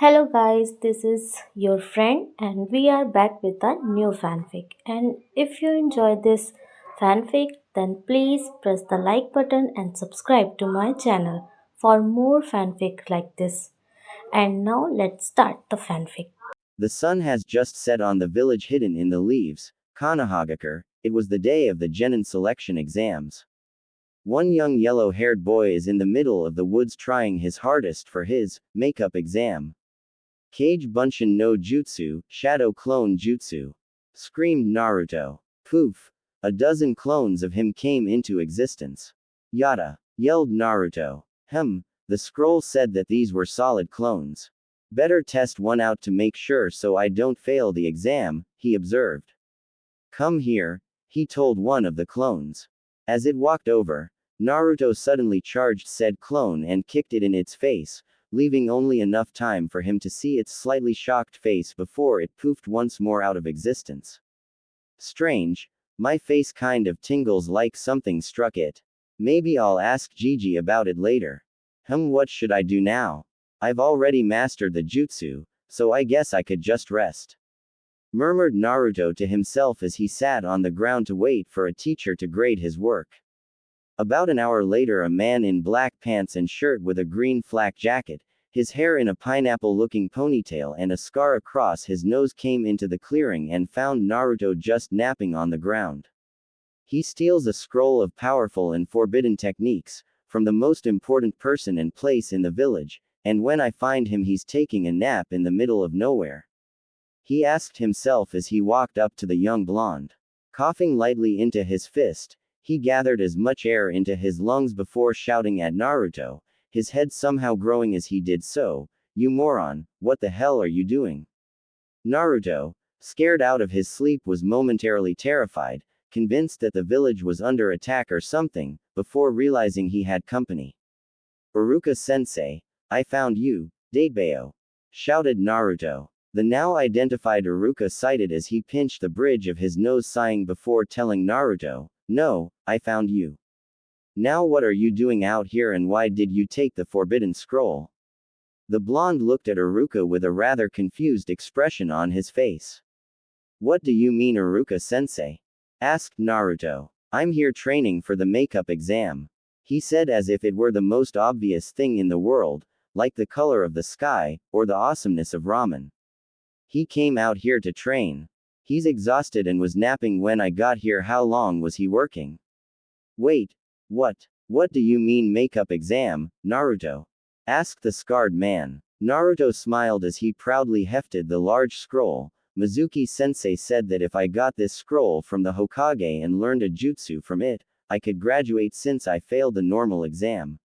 Hello guys, this is your friend and we are back with a new fanfic. And if you enjoy this fanfic, then please press the like button and subscribe to my channel for more fanfic like this. And now let's start the fanfic. The sun has just set on the village hidden in the leaves. Kanahagakure, it was the day of the Genin selection exams. One young yellow haired boy is in the middle of the woods trying his hardest for his makeup exam. Kage Bunshin no Jutsu, Shadow Clone Jutsu. Screamed Naruto. Poof! A dozen clones of him came into existence. Yada! Yelled Naruto. The scroll said that these were solid clones. Better test one out to make sure so I don't fail the exam, he observed. Come here, he told one of the clones. As it walked over, Naruto suddenly charged said clone and kicked it in its face, leaving only enough time for him to see its slightly shocked face before it poofed once more out of existence. Strange, my face kind of tingles like something struck it. Maybe I'll ask Gigi about it later. What should I do now? I've already mastered the jutsu, so I guess I could just rest. Murmured Naruto to himself as he sat on the ground to wait for a teacher to grade his work. About an hour later, a man in black pants and shirt with a green flak jacket, his hair in a pineapple-looking ponytail and a scar across his nose came into the clearing and found Naruto just napping on the ground. He steals a scroll of powerful and forbidden techniques from the most important person and place in the village, and when I find him he's taking a nap in the middle of nowhere. He asked himself as he walked up to the young blonde. Coughing lightly into his fist, he gathered as much air into his lungs before shouting at Naruto, his head somehow growing as he did so, "You moron, what the hell are you doing?" Naruto, scared out of his sleep, was momentarily terrified, convinced that the village was under attack or something, before realizing he had company. "Uruka-sensei, I found you, Datebao!" shouted Naruto. The now identified Uruka sighted as he pinched the bridge of his nose, sighing before telling Naruto, "No, I found you. Now what are you doing out here and why did you take the forbidden scroll?" The blonde looked at Uruka with a rather confused expression on his face. "What do you mean, Uruka-sensei?" asked Naruto. "I'm here training for the makeup exam," he said as if it were the most obvious thing in the world, like the color of the sky, or the awesomeness of ramen. "He came out here to train. He's exhausted and was napping when I got here. How long was he working?" "Wait. What do you mean makeup exam, Naruto?" asked the scarred man. Naruto smiled as he proudly hefted the large scroll. "Mizuki-sensei said that if I got this scroll from the Hokage and learned a jutsu from it, I could graduate since I failed the normal exam."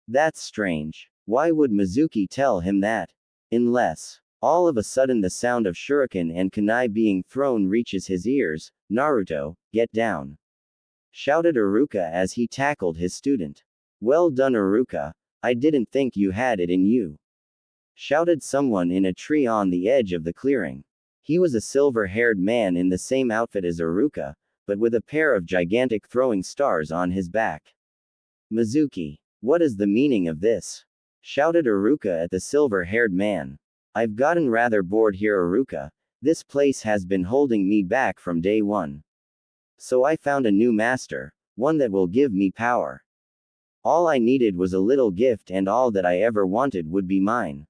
"That's strange. Why would Mizuki tell him that? Unless..." All of a sudden the sound of shuriken and kunai being thrown reaches his ears. "Naruto, get down!" shouted Uruka as he tackled his student. "Well done, Uruka. I didn't think you had it in you," shouted someone in a tree on the edge of the clearing. He was a silver-haired man in the same outfit as Uruka, but with a pair of gigantic throwing stars on his back. "Mizuki, what is the meaning of this?" shouted Uruka at the silver-haired man. "I've gotten rather bored here, Uruka. This place has been holding me back from day one. So I found a new master, one that will give me power. All I needed was a little gift and all that I ever wanted would be mine."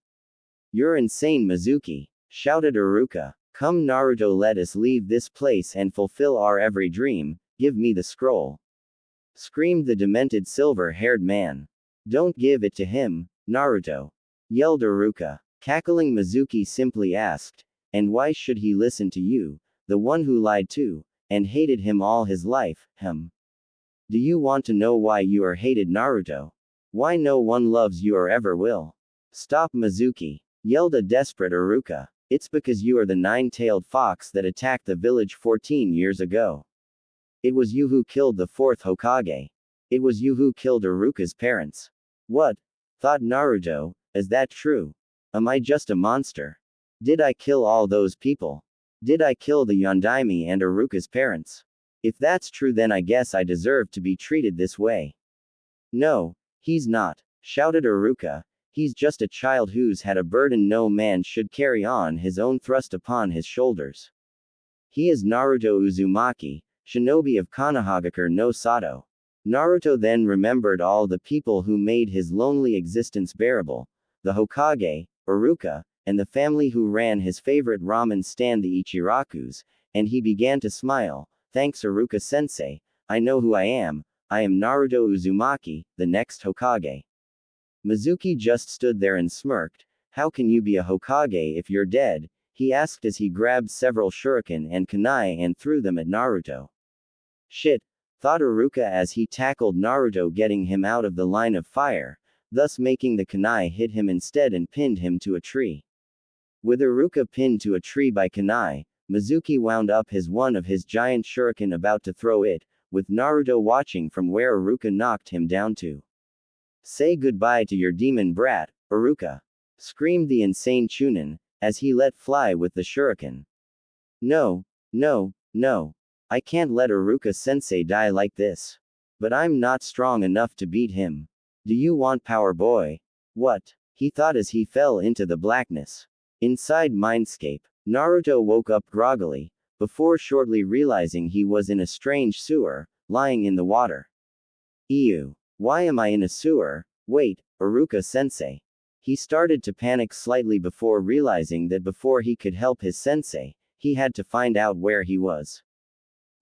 "You're insane, Mizuki," shouted Uruka. "Come, Naruto, let us leave this place and fulfill our every dream. Give me the scroll," screamed the demented silver-haired man. "Don't give it to him, Naruto," yelled Uruka. Cackling, Mizuki simply asked, "And why should he listen to you, the one who lied to, and hated him all his life, Do you want to know why you are hated, Naruto? Why no one loves you or ever will?" "Stop, Mizuki," yelled a desperate Uruka. "It's because you are the nine-tailed fox that attacked the village 14 years ago. It was you who killed the fourth Hokage. It was you who killed Uruka's parents." "What?" thought Naruto, "is that true? Am I just a monster? Did I kill all those people? Did I kill the Yondaime and Uruka's parents? If that's true, then I guess I deserve to be treated this way." "No, he's not," shouted Uruka. He's just a child who's had a burden no man should carry on his own thrust upon his shoulders. He is Naruto Uzumaki, shinobi of Konohagakure no Sato. Naruto then remembered all the people who made his lonely existence bearable, the Hokage, Iruka, and the family who ran his favorite ramen stand the Ichirakus, and he began to smile. Thanks Iruka-sensei, I know who I am Naruto Uzumaki, the next Hokage. Mizuki just stood there and smirked. How can you be a Hokage if you're dead? He asked as he grabbed several shuriken and kunai and threw them at Naruto. Shit, thought Iruka as he tackled Naruto, getting him out of the line of fire, thus making the kunai hit him instead and pinned him to a tree. With Iruka pinned to a tree by kunai, Mizuki wound up one of his giant shuriken about to throw it, with Naruto watching from where Iruka knocked him down to. Say goodbye to your demon brat, Iruka! Screamed the insane Chunin, as he let fly with the shuriken. No, no, no. I can't let Iruka-sensei die like this. But I'm not strong enough to beat him. Do you want power, boy? What? He thought as he fell into the blackness. Inside Mindscape, Naruto woke up groggily, before shortly realizing he was in a strange sewer, lying in the water. Ew. Why am I in a sewer? Wait, Iruka-sensei. He started to panic slightly before realizing that before he could help his sensei, he had to find out where he was.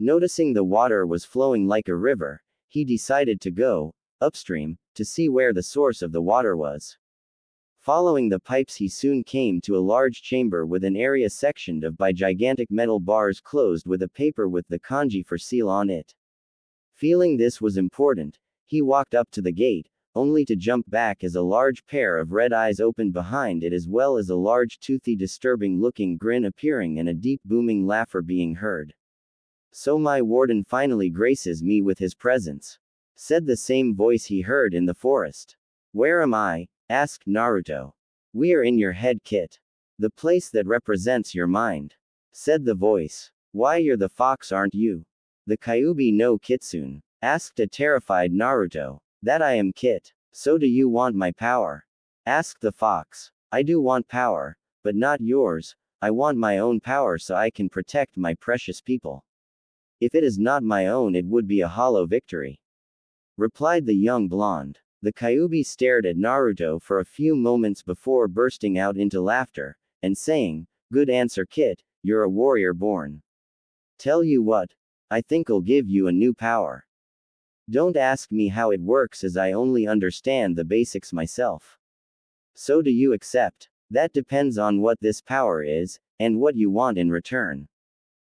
Noticing the water was flowing like a river, he decided to go upstream to see where the source of the water was. Following the pipes, he soon came to a large chamber with an area sectioned off by gigantic metal bars closed with a paper with the kanji for seal on it. Feeling this was important, he walked up to the gate, only to jump back as a large pair of red eyes opened behind it, as well as a large toothy disturbing looking grin appearing and a deep booming laughter being heard. So my warden finally graces me with his presence, said the same voice he heard in the forest. Where am I? Asked Naruto. We are in your head, Kit. The place that represents your mind, said the voice. Why, you're the fox, aren't you? The Kyuubi no Kitsune, asked a terrified Naruto. That I am, Kit. So do you want my power? Asked the fox. I do want power, but not yours. I want my own power so I can protect my precious people. If it is not my own, it would be a hollow victory, replied the young blonde. The Kyuubi stared at Naruto for a few moments before bursting out into laughter, and saying, Good answer, Kit, you're a warrior born. Tell you what, I think I'll give you a new power. Don't ask me how it works as I only understand the basics myself. So do you accept? That depends on what this power is, and what you want in return,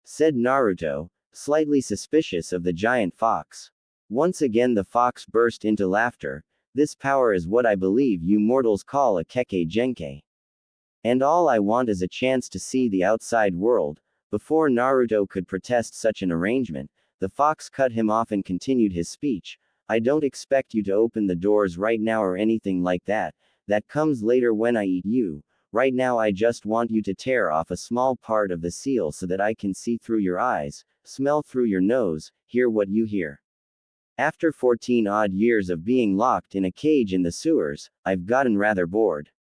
said Naruto, slightly suspicious of the giant fox. Once again the fox burst into laughter. This power is what I believe you mortals call a Kekkei Genkai. And all I want is a chance to see the outside world. Before Naruto could protest such an arrangement, the fox cut him off and continued his speech. I don't expect you to open the doors right now or anything like that. That comes later when I eat you. Right now I just want you to tear off a small part of the seal so that I can see through your eyes, smell through your nose, hear what you hear. After 14 odd years of being locked in a cage in the sewers, I've gotten rather bored.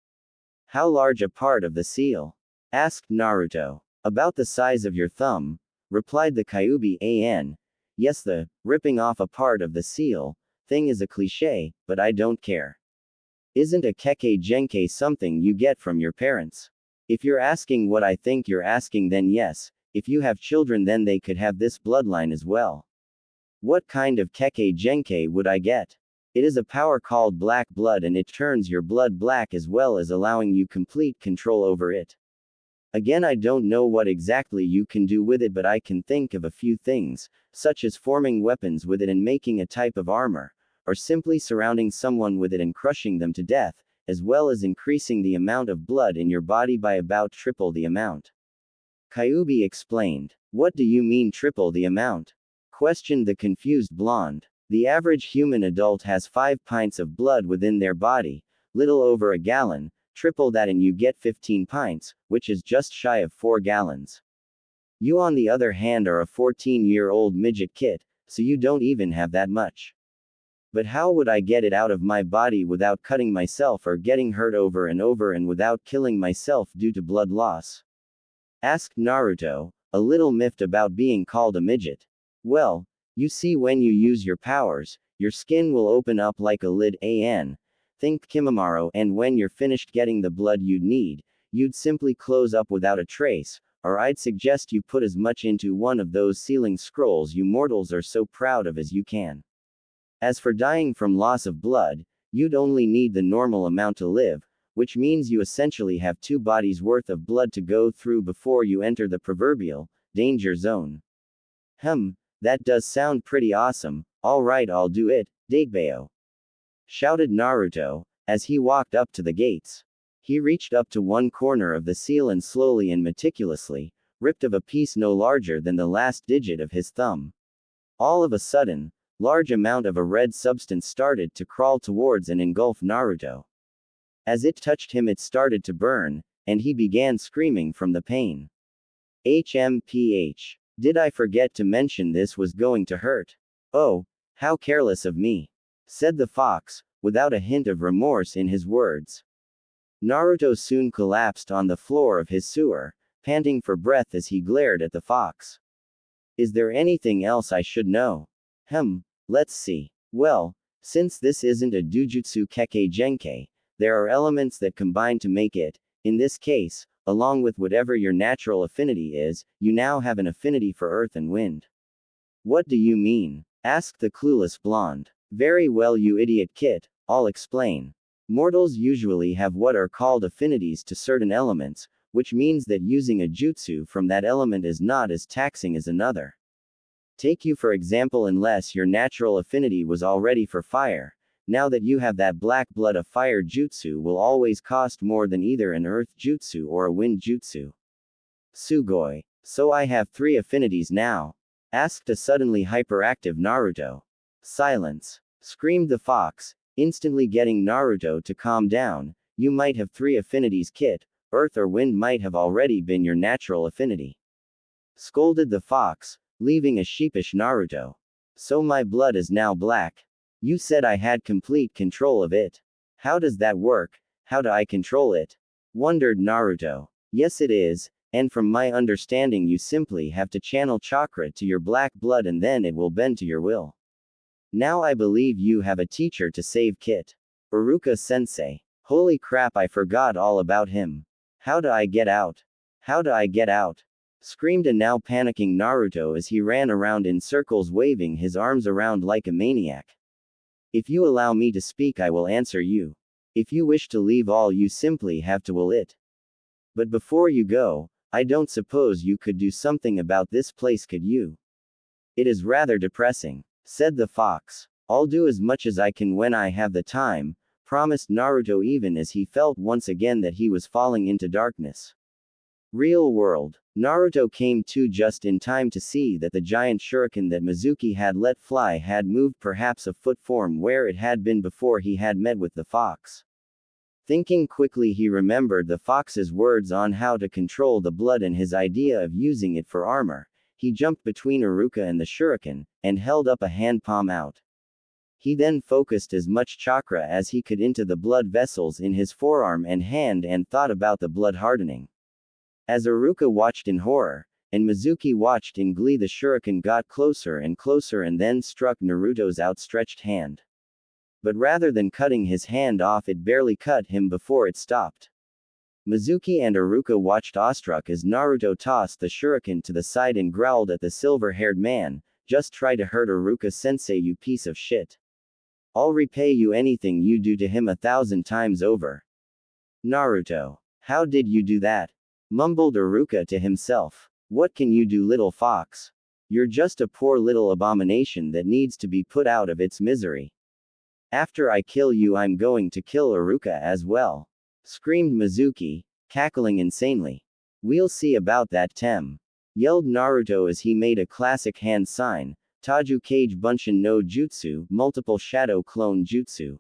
How large a part of the seal? Asked Naruto. About the size of your thumb, replied the Kyuubi an. Yes, the ripping off a part of the seal thing is a cliche, but I don't care. Isn't a Kekkei Genkai something you get from your parents? If you're asking what I think you're asking, then yes, if you have children then they could have this bloodline as well. What kind of Kekkei Genkai would I get? It is a power called black blood and it turns your blood black as well as allowing you complete control over it. Again, I don't know what exactly you can do with it, but I can think of a few things, such as forming weapons with it and making a type of armor, or simply surrounding someone with it and crushing them to death, as well as increasing the amount of blood in your body by about triple the amount. Kyuubi explained. What do you mean triple the amount? Questioned the confused blonde. The average human adult has 5 pints of blood within their body, little over a gallon. Triple that and you get 15 pints, which is just shy of 4 gallons. You on the other hand are a 14-year-old midget, Kit, so you don't even have that much. But how would I get it out of my body without cutting myself or getting hurt over and without killing myself due to blood loss? Asked Naruto, a little miffed about being called a midget. Well, you see, when you use your powers, your skin will open up like a lid, think Kimimaro, and when you're finished getting the blood you'd need, you'd simply close up without a trace, or I'd suggest you put as much into one of those sealing scrolls you mortals are so proud of as you can. As for dying from loss of blood, you'd only need the normal amount to live, which means you essentially have 2 bodies worth of blood to go through before you enter the proverbial danger zone. That does sound pretty awesome. Alright, I'll do it, Datebeo, shouted Naruto, as he walked up to the gates. He reached up to one corner of the seal and slowly and meticulously ripped of a piece no larger than the last digit of his thumb. All of a sudden, large amount of a red substance started to crawl towards and engulf Naruto. As it touched him, it started to burn, and he began screaming from the pain. HMPH. Did I forget to mention this was going to hurt? Oh, how careless of me, said the fox, without a hint of remorse in his words. Naruto soon collapsed on the floor of his sewer, panting for breath as he glared at the fox. Is there anything else I should know? Let's see. Well, since this isn't a Dujutsu Kekkei Genkei, there are elements that combine to make it. In this case, along with whatever your natural affinity is, you now have an affinity for earth and wind. What do you mean? Asked the clueless blonde. Very well, you idiot Kit, I'll explain. Mortals usually have what are called affinities to certain elements, which means that using a jutsu from that element is not as taxing as another. Take you for example, unless your natural affinity was already for fire, now that you have that black blood, a fire jutsu will always cost more than either an earth jutsu or a wind jutsu. Sugoi. So I have 3 affinities now? Asked a suddenly hyperactive Naruto. Silence, screamed the fox, instantly getting Naruto to calm down. You might have 3 affinities, Kit. Earth or wind might have already been your natural affinity. Scolded the fox, leaving a sheepish Naruto. So my blood is now black? You said I had complete control of it. How does that work? How do I control it? Wondered Naruto. Yes, it is, and from my understanding you simply have to channel chakra to your black blood and then it will bend to your will. Now I believe you have a teacher to save, Kit. Iruka-sensei. Holy crap, I forgot all about him. How do I get out? How do I get out? Screamed a now panicking Naruto as he ran around in circles, waving his arms around like a maniac. If you allow me to speak, I will answer you. If you wish to leave, all you simply have to will it. But before you go, I don't suppose you could do something about this place, could you? It is rather depressing, said the fox. I'll do as much as I can when I have the time, promised Naruto, even as he felt once again that he was falling into darkness. Real world. Naruto came to just in time to see that the giant shuriken that Mizuki had let fly had moved perhaps a foot from where it had been before he had met with the fox. Thinking quickly, he remembered the fox's words on how to control the blood and his idea of using it for armor. He jumped between Iruka and the shuriken, and held up a hand palm out. He then focused as much chakra as he could into the blood vessels in his forearm and hand and thought about the blood hardening. As Iruka watched in horror, and Mizuki watched in glee, the shuriken got closer and closer and then struck Naruto's outstretched hand. But rather than cutting his hand off, it barely cut him before it stopped. Mizuki and Iruka watched awestruck as Naruto tossed the shuriken to the side and growled at the silver-haired man, "Just try to hurt Iruka-sensei, you piece of shit. I'll repay you anything you do to him 1,000 times over." Naruto. How did you do that? Mumbled Iruka to himself. What can you do, little fox? You're just a poor little abomination that needs to be put out of its misery. After I kill you, I'm going to kill Iruka as well. Screamed Mizuki, cackling insanely. We'll see about that, Tem. Yelled Naruto as he made a classic hand sign, Taju Kage Bunshin no Jutsu, multiple shadow clone jutsu.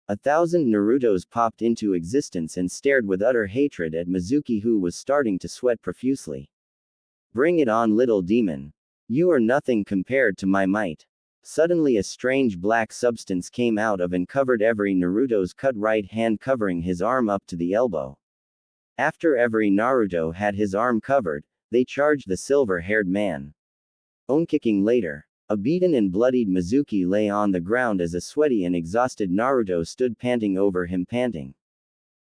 1,000 Narutos popped into existence and stared with utter hatred at Mizuki, who was starting to sweat profusely. Bring it on, little demon. You are nothing compared to my might. Suddenly a strange black substance came out of and covered every Naruto's cut right hand, covering his arm up to the elbow. After every Naruto had his arm covered, they charged the silver-haired man. Kicking later. A beaten and bloodied Mizuki lay on the ground as a sweaty and exhausted Naruto stood panting over him panting.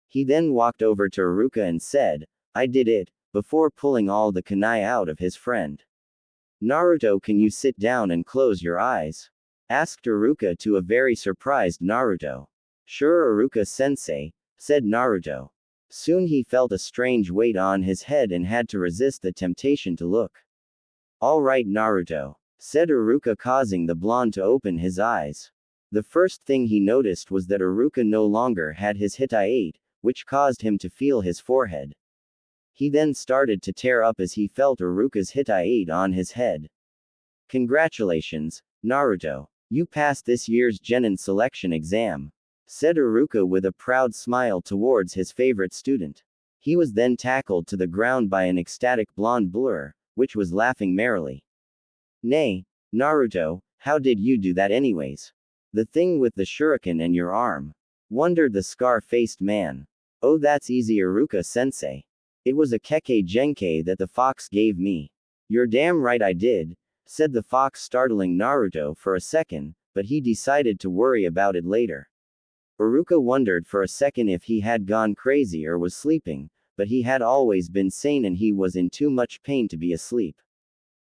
He then walked over to Iruka and said, "I did it," before pulling all the kunai out of his friend. "Naruto, can you sit down and close your eyes?" asked Iruka to a very surprised Naruto. "Sure, Iruka-sensei," said Naruto. Soon he felt a strange weight on his head and had to resist the temptation to look. "All right, Naruto," said Iruka, causing the blonde to open his eyes. The first thing he noticed was that Iruka no longer had his Hitai-8, which caused him to feel his forehead. He then started to tear up as he felt Iruka's Hitai-8 on his head. "Congratulations, Naruto. You passed this year's Genin selection exam," said Iruka with a proud smile towards his favorite student. He was then tackled to the ground by an ecstatic blonde blur, which was laughing merrily. "Nay, Naruto, how did you do that anyways? The thing with the shuriken and your arm?" wondered the scar-faced man. "Oh, that's easy, Iruka-sensei. It was a Kekkei Genkei that the fox gave me." "You're damn right I did," said the fox, startling Naruto for a second, but he decided to worry about it later. Iruka wondered for a second if he had gone crazy or was sleeping, but he had always been sane and he was in too much pain to be asleep.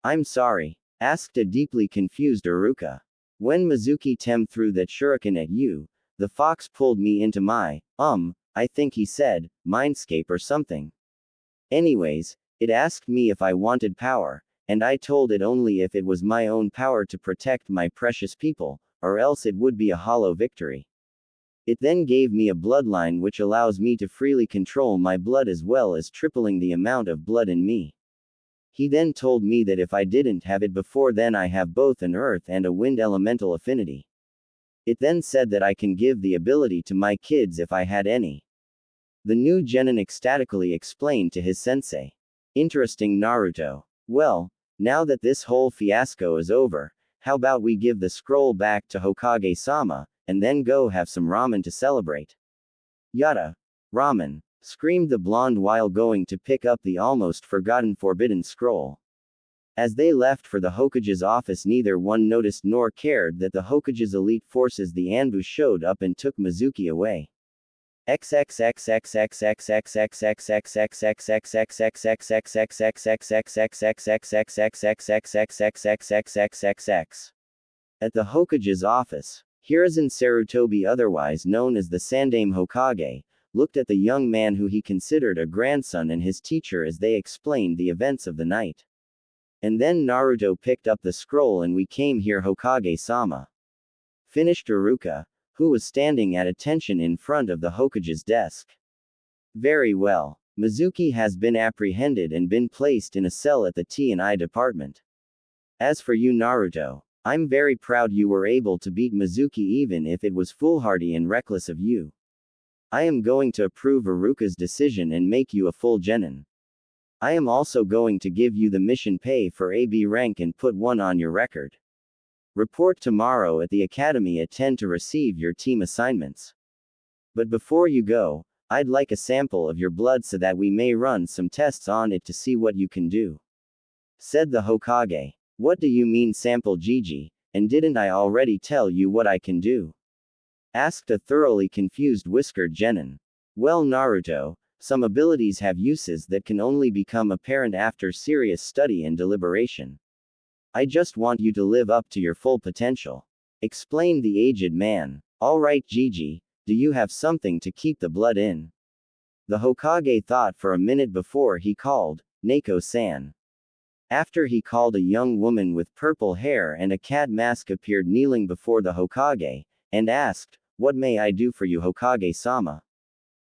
"I'm sorry," asked a deeply confused Iruka. "When Mizuki Tem threw that shuriken at you, the fox pulled me into my, I think he said, mindscape or something. Anyways, it asked me if I wanted power, and I told it only if it was my own power to protect my precious people, or else it would be a hollow victory. It then gave me a bloodline which allows me to freely control my blood as well as tripling the amount of blood in me. He then told me that if I didn't have it before then I have both an earth and a wind elemental affinity. It then said that I can give the ability to my kids if I had any." The new genin ecstatically explained to his sensei. "Interesting, Naruto. Well, now that this whole fiasco is over, how about we give the scroll back to Hokage-sama, and then go have some ramen to celebrate?" "Yada! Ramen!" screamed the blonde while going to pick up the almost forgotten forbidden scroll. As they left for the Hokage's office, neither one noticed nor cared that the Hokage's elite forces, the Anbu, showed up and took Mizuki away. At the Hokage's office, Hiruzen Sarutobi, otherwise known as the Sandaime Hokage, looked at the young man who he considered a grandson and his teacher as they explained the events of the night. "And then Naruto picked up the scroll and we came here, Hokage-sama," finished Iruka, who was standing at attention in front of the Hokage's desk. "Very well. Mizuki has been apprehended and been placed in a cell at the T&I department. As for you, Naruto, I'm very proud you were able to beat Mizuki even if it was foolhardy and reckless of you. I am going to approve Iruka's decision and make you a full genin. I am also going to give you the mission pay for AB rank and put one on your record. Report tomorrow at the academy at 10 to receive your team assignments. But before you go, I'd like a sample of your blood so that we may run some tests on it to see what you can do," said the Hokage. "What do you mean sample, Gigi, and didn't I already tell you what I can do?" asked a thoroughly confused whiskered genin. "Well, Naruto, some abilities have uses that can only become apparent after serious study and deliberation. I just want you to live up to your full potential," explained the aged man. "All right, Gigi, do you have something to keep the blood in?" The Hokage thought for a minute before he called, "Neko-san." After he called, a young woman with purple hair and a cat mask appeared kneeling before the Hokage, and asked, "What may I do for you, Hokage-sama?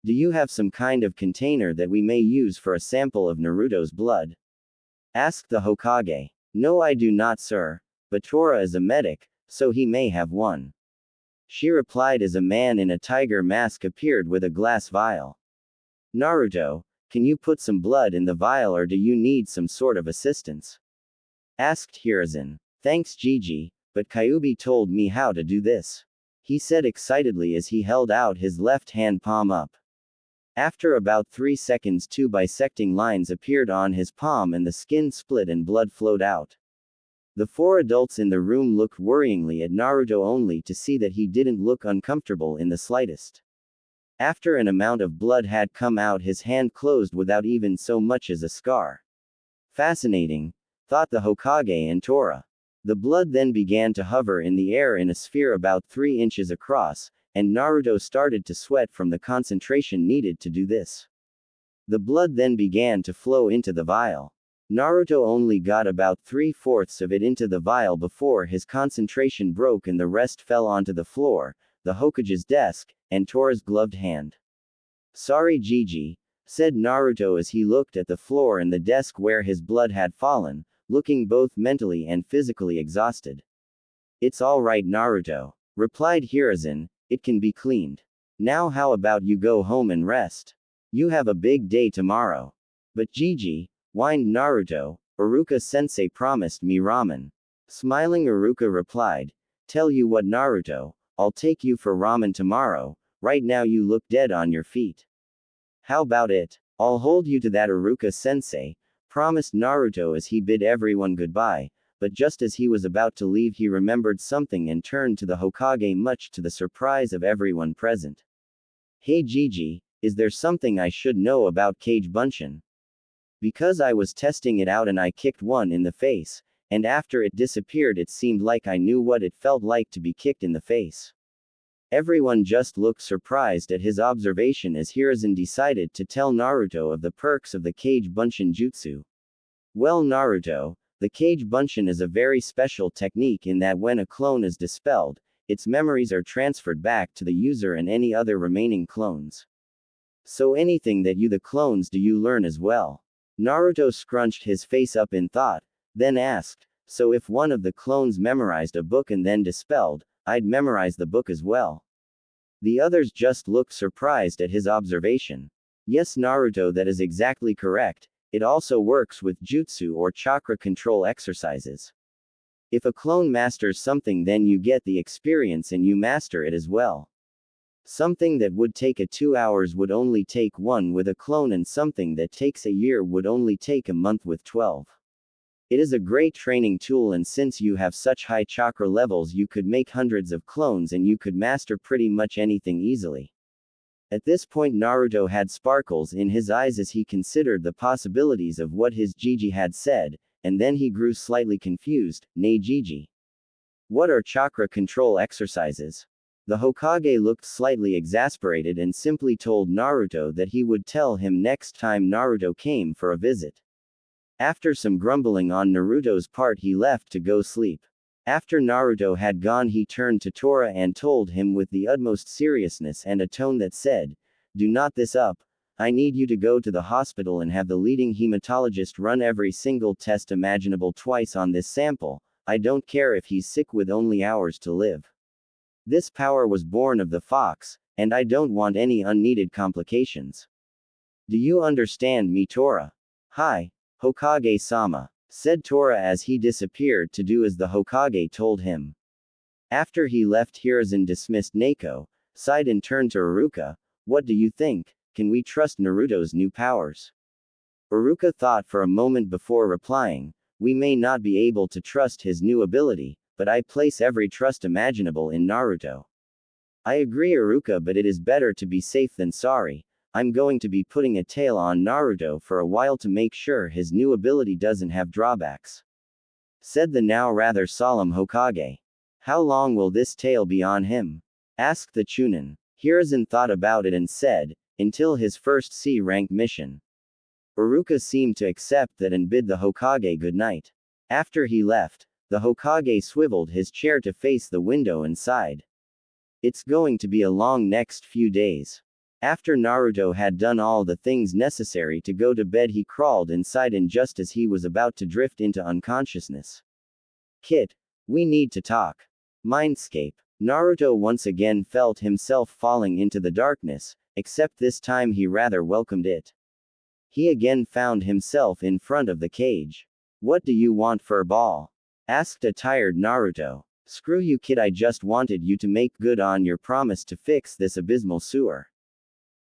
Do you have some kind of container that we may use for a sample of Naruto's blood?" asked the Hokage. "No, I do not, sir, but Tora is a medic, so he may have one," she replied as a man in a tiger mask appeared with a glass vial. "Naruto, can you put some blood in the vial or do you need some sort of assistance?" asked Hiruzen. "Thanks, Gigi, but Kyuubi told me how to do this. He said excitedly as he held out his left hand palm up. After about 3 seconds, 2 bisecting lines appeared on his palm and the skin split and blood flowed out. The 4 adults in the room looked worryingly at Naruto only to see that he didn't look uncomfortable in the slightest. After an amount of blood had come out, his hand closed without even so much as a scar. Fascinating, thought the Hokage and Tora. The blood then began to hover in the air in a sphere about 3 inches across, and Naruto started to sweat from the concentration needed to do this. The blood then began to flow into the vial. Naruto only got about 3/4 of it into the vial before his concentration broke and the rest fell onto the floor, the Hokage's desk, and Tora's gloved hand. Sorry Gigi, said Naruto as he looked at the floor and the desk where his blood had fallen, looking both mentally and physically exhausted. It's all right Naruto, replied Hiruzen, it can be cleaned. Now how about you go home and rest? You have a big day tomorrow. But Gigi, whined Naruto, Iruka-sensei promised me ramen. Smiling Iruka replied, tell you what Naruto, I'll take you for ramen tomorrow, right now you look dead on your feet. How about it? I'll hold you to that Iruka-sensei, promised Naruto as he bid everyone goodbye, but just as he was about to leave he remembered something and turned to the Hokage much to the surprise of everyone present. Hey Gigi, is there something I should know about Kage Bunshin? Because I was testing it out and I kicked one in the face, and after it disappeared it seemed like I knew what it felt like to be kicked in the face. Everyone just looked surprised at his observation as Hiruzen decided to tell Naruto of the perks of the Kage Bunshin jutsu. Well Naruto, the Kage Bunshin is a very special technique in that when a clone is dispelled, its memories are transferred back to the user and any other remaining clones. So anything that you the clones do you learn as well. Naruto scrunched his face up in thought, then asked, so if one of the clones memorized a book and then dispelled, I'd memorize the book as well. The others just looked surprised at his observation. Yes Naruto, that is exactly correct, it also works with jutsu or chakra control exercises. If a clone masters something then you get the experience and you master it as well. Something that would take 2 hours would only take 1 with a clone and something that takes a year would only take a month with 12. It is a great training tool and since you have such high chakra levels you could make hundreds of clones and you could master pretty much anything easily. At this point Naruto had sparkles in his eyes as he considered the possibilities of what his Gigi had said, and then he grew slightly confused, nay Gigi. What are chakra control exercises? The Hokage looked slightly exasperated and simply told Naruto that he would tell him next time Naruto came for a visit. After some grumbling on Naruto's part he left to go sleep. After Naruto had gone he turned to Tora and told him with the utmost seriousness and a tone that said, do not this up, I need you to go to the hospital and have the leading hematologist run every single test imaginable twice on this sample, I don't care if he's sick with only hours to live. This power was born of the fox, and I don't want any unneeded complications. Do you understand me Tora? Hi, Hokage-sama, said Tora as he disappeared to do as the Hokage told him. After he left Hiruzen dismissed Neko, sighed and turned to Iruka, what do you think, can we trust Naruto's new powers? Iruka thought for a moment before replying, we may not be able to trust his new ability, but I place every trust imaginable in Naruto. I agree Iruka, but it is better to be safe than sorry. I'm going to be putting a tail on Naruto for a while to make sure his new ability doesn't have drawbacks, said the now rather solemn Hokage. How long will this tail be on him? Asked the Chunin. Hiruzen thought about it and said, until his first C-rank mission. Iruka seemed to accept that and bid the Hokage good night. After he left, the Hokage swiveled his chair to face the window and sighed. It's going to be a long next few days. After Naruto had done all the things necessary to go to bed he crawled inside and just as he was about to drift into unconsciousness. Kit, we need to talk. Mindscape. Naruto once again felt himself falling into the darkness, except this time he rather welcomed it. He again found himself in front of the cage. What do you want, furball? Asked a tired Naruto. Screw you kid, I just wanted you to make good on your promise to fix this abysmal sewer.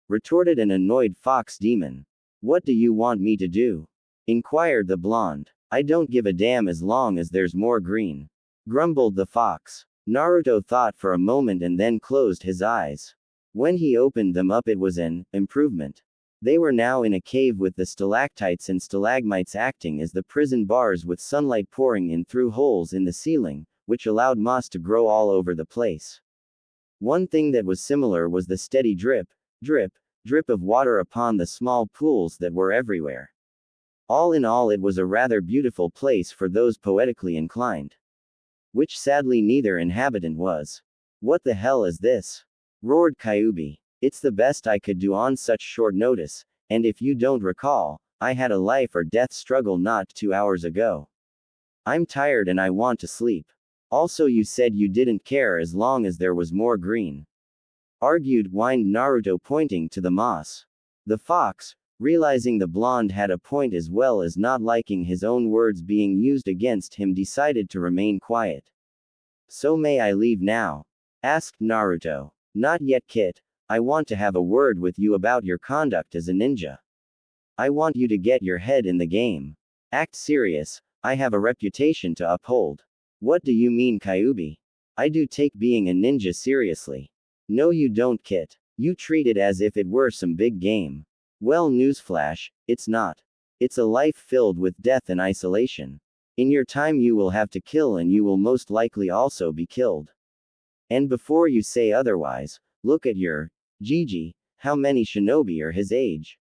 Retorted an annoyed fox demon. What do you want me to do? Inquired the blonde. I don't give a damn as long as there's more green. Grumbled the fox. Naruto thought for a moment and then closed his eyes. When he opened them up, it was an improvement. They were now in a cave with the stalactites and stalagmites acting as the prison bars with sunlight pouring in through holes in the ceiling, which allowed moss to grow all over the place. One thing that was similar was the steady drip, drip, drip of water upon the small pools that were everywhere. All in all, it was a rather beautiful place for those poetically inclined. Which sadly neither inhabitant was. What the hell is this? Roared Kyubi. It's the best I could do on such short notice, and if you don't recall, I had a life or death struggle not 2 hours ago. I'm tired and I want to sleep. Also, you said you didn't care as long as there was more green. Argued, whined Naruto, pointing to the moss. The fox, realizing the blonde had a point as well as not liking his own words being used against him, decided to remain quiet. So may I leave now? Asked Naruto. Not yet, Kit. I want to have a word with you about your conduct as a ninja. I want you to get your head in the game. Act serious, I have a reputation to uphold. What do you mean, Kyubi? I do take being a ninja seriously. No you don't, Kit. You treat it as if it were some big game. Well, newsflash, it's not. It's a life filled with death and isolation. In your time you will have to kill and you will most likely also be killed. And before you say otherwise, look at your Gigi. How many shinobi are his age?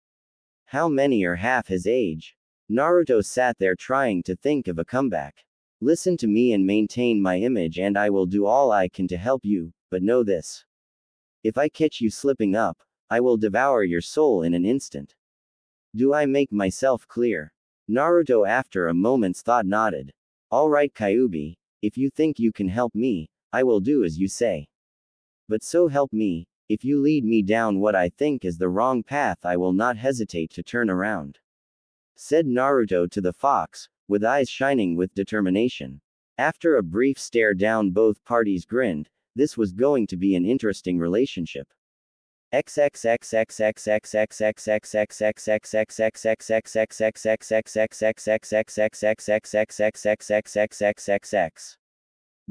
How many are half his age? Naruto sat there trying to think of a comeback. Listen to me and maintain my image and I will do all I can to help you, but know this. If I catch you slipping up, I will devour your soul in an instant. Do I make myself clear? Naruto after a moment's thought nodded. Alright Kyubi, if you think you can help me, I will do as you say. But so help me, if you lead me down what I think is the wrong path I will not hesitate to turn around. Said Naruto to the fox, with eyes shining with determination. After a brief stare down, both parties grinned. This was going to be an interesting relationship. The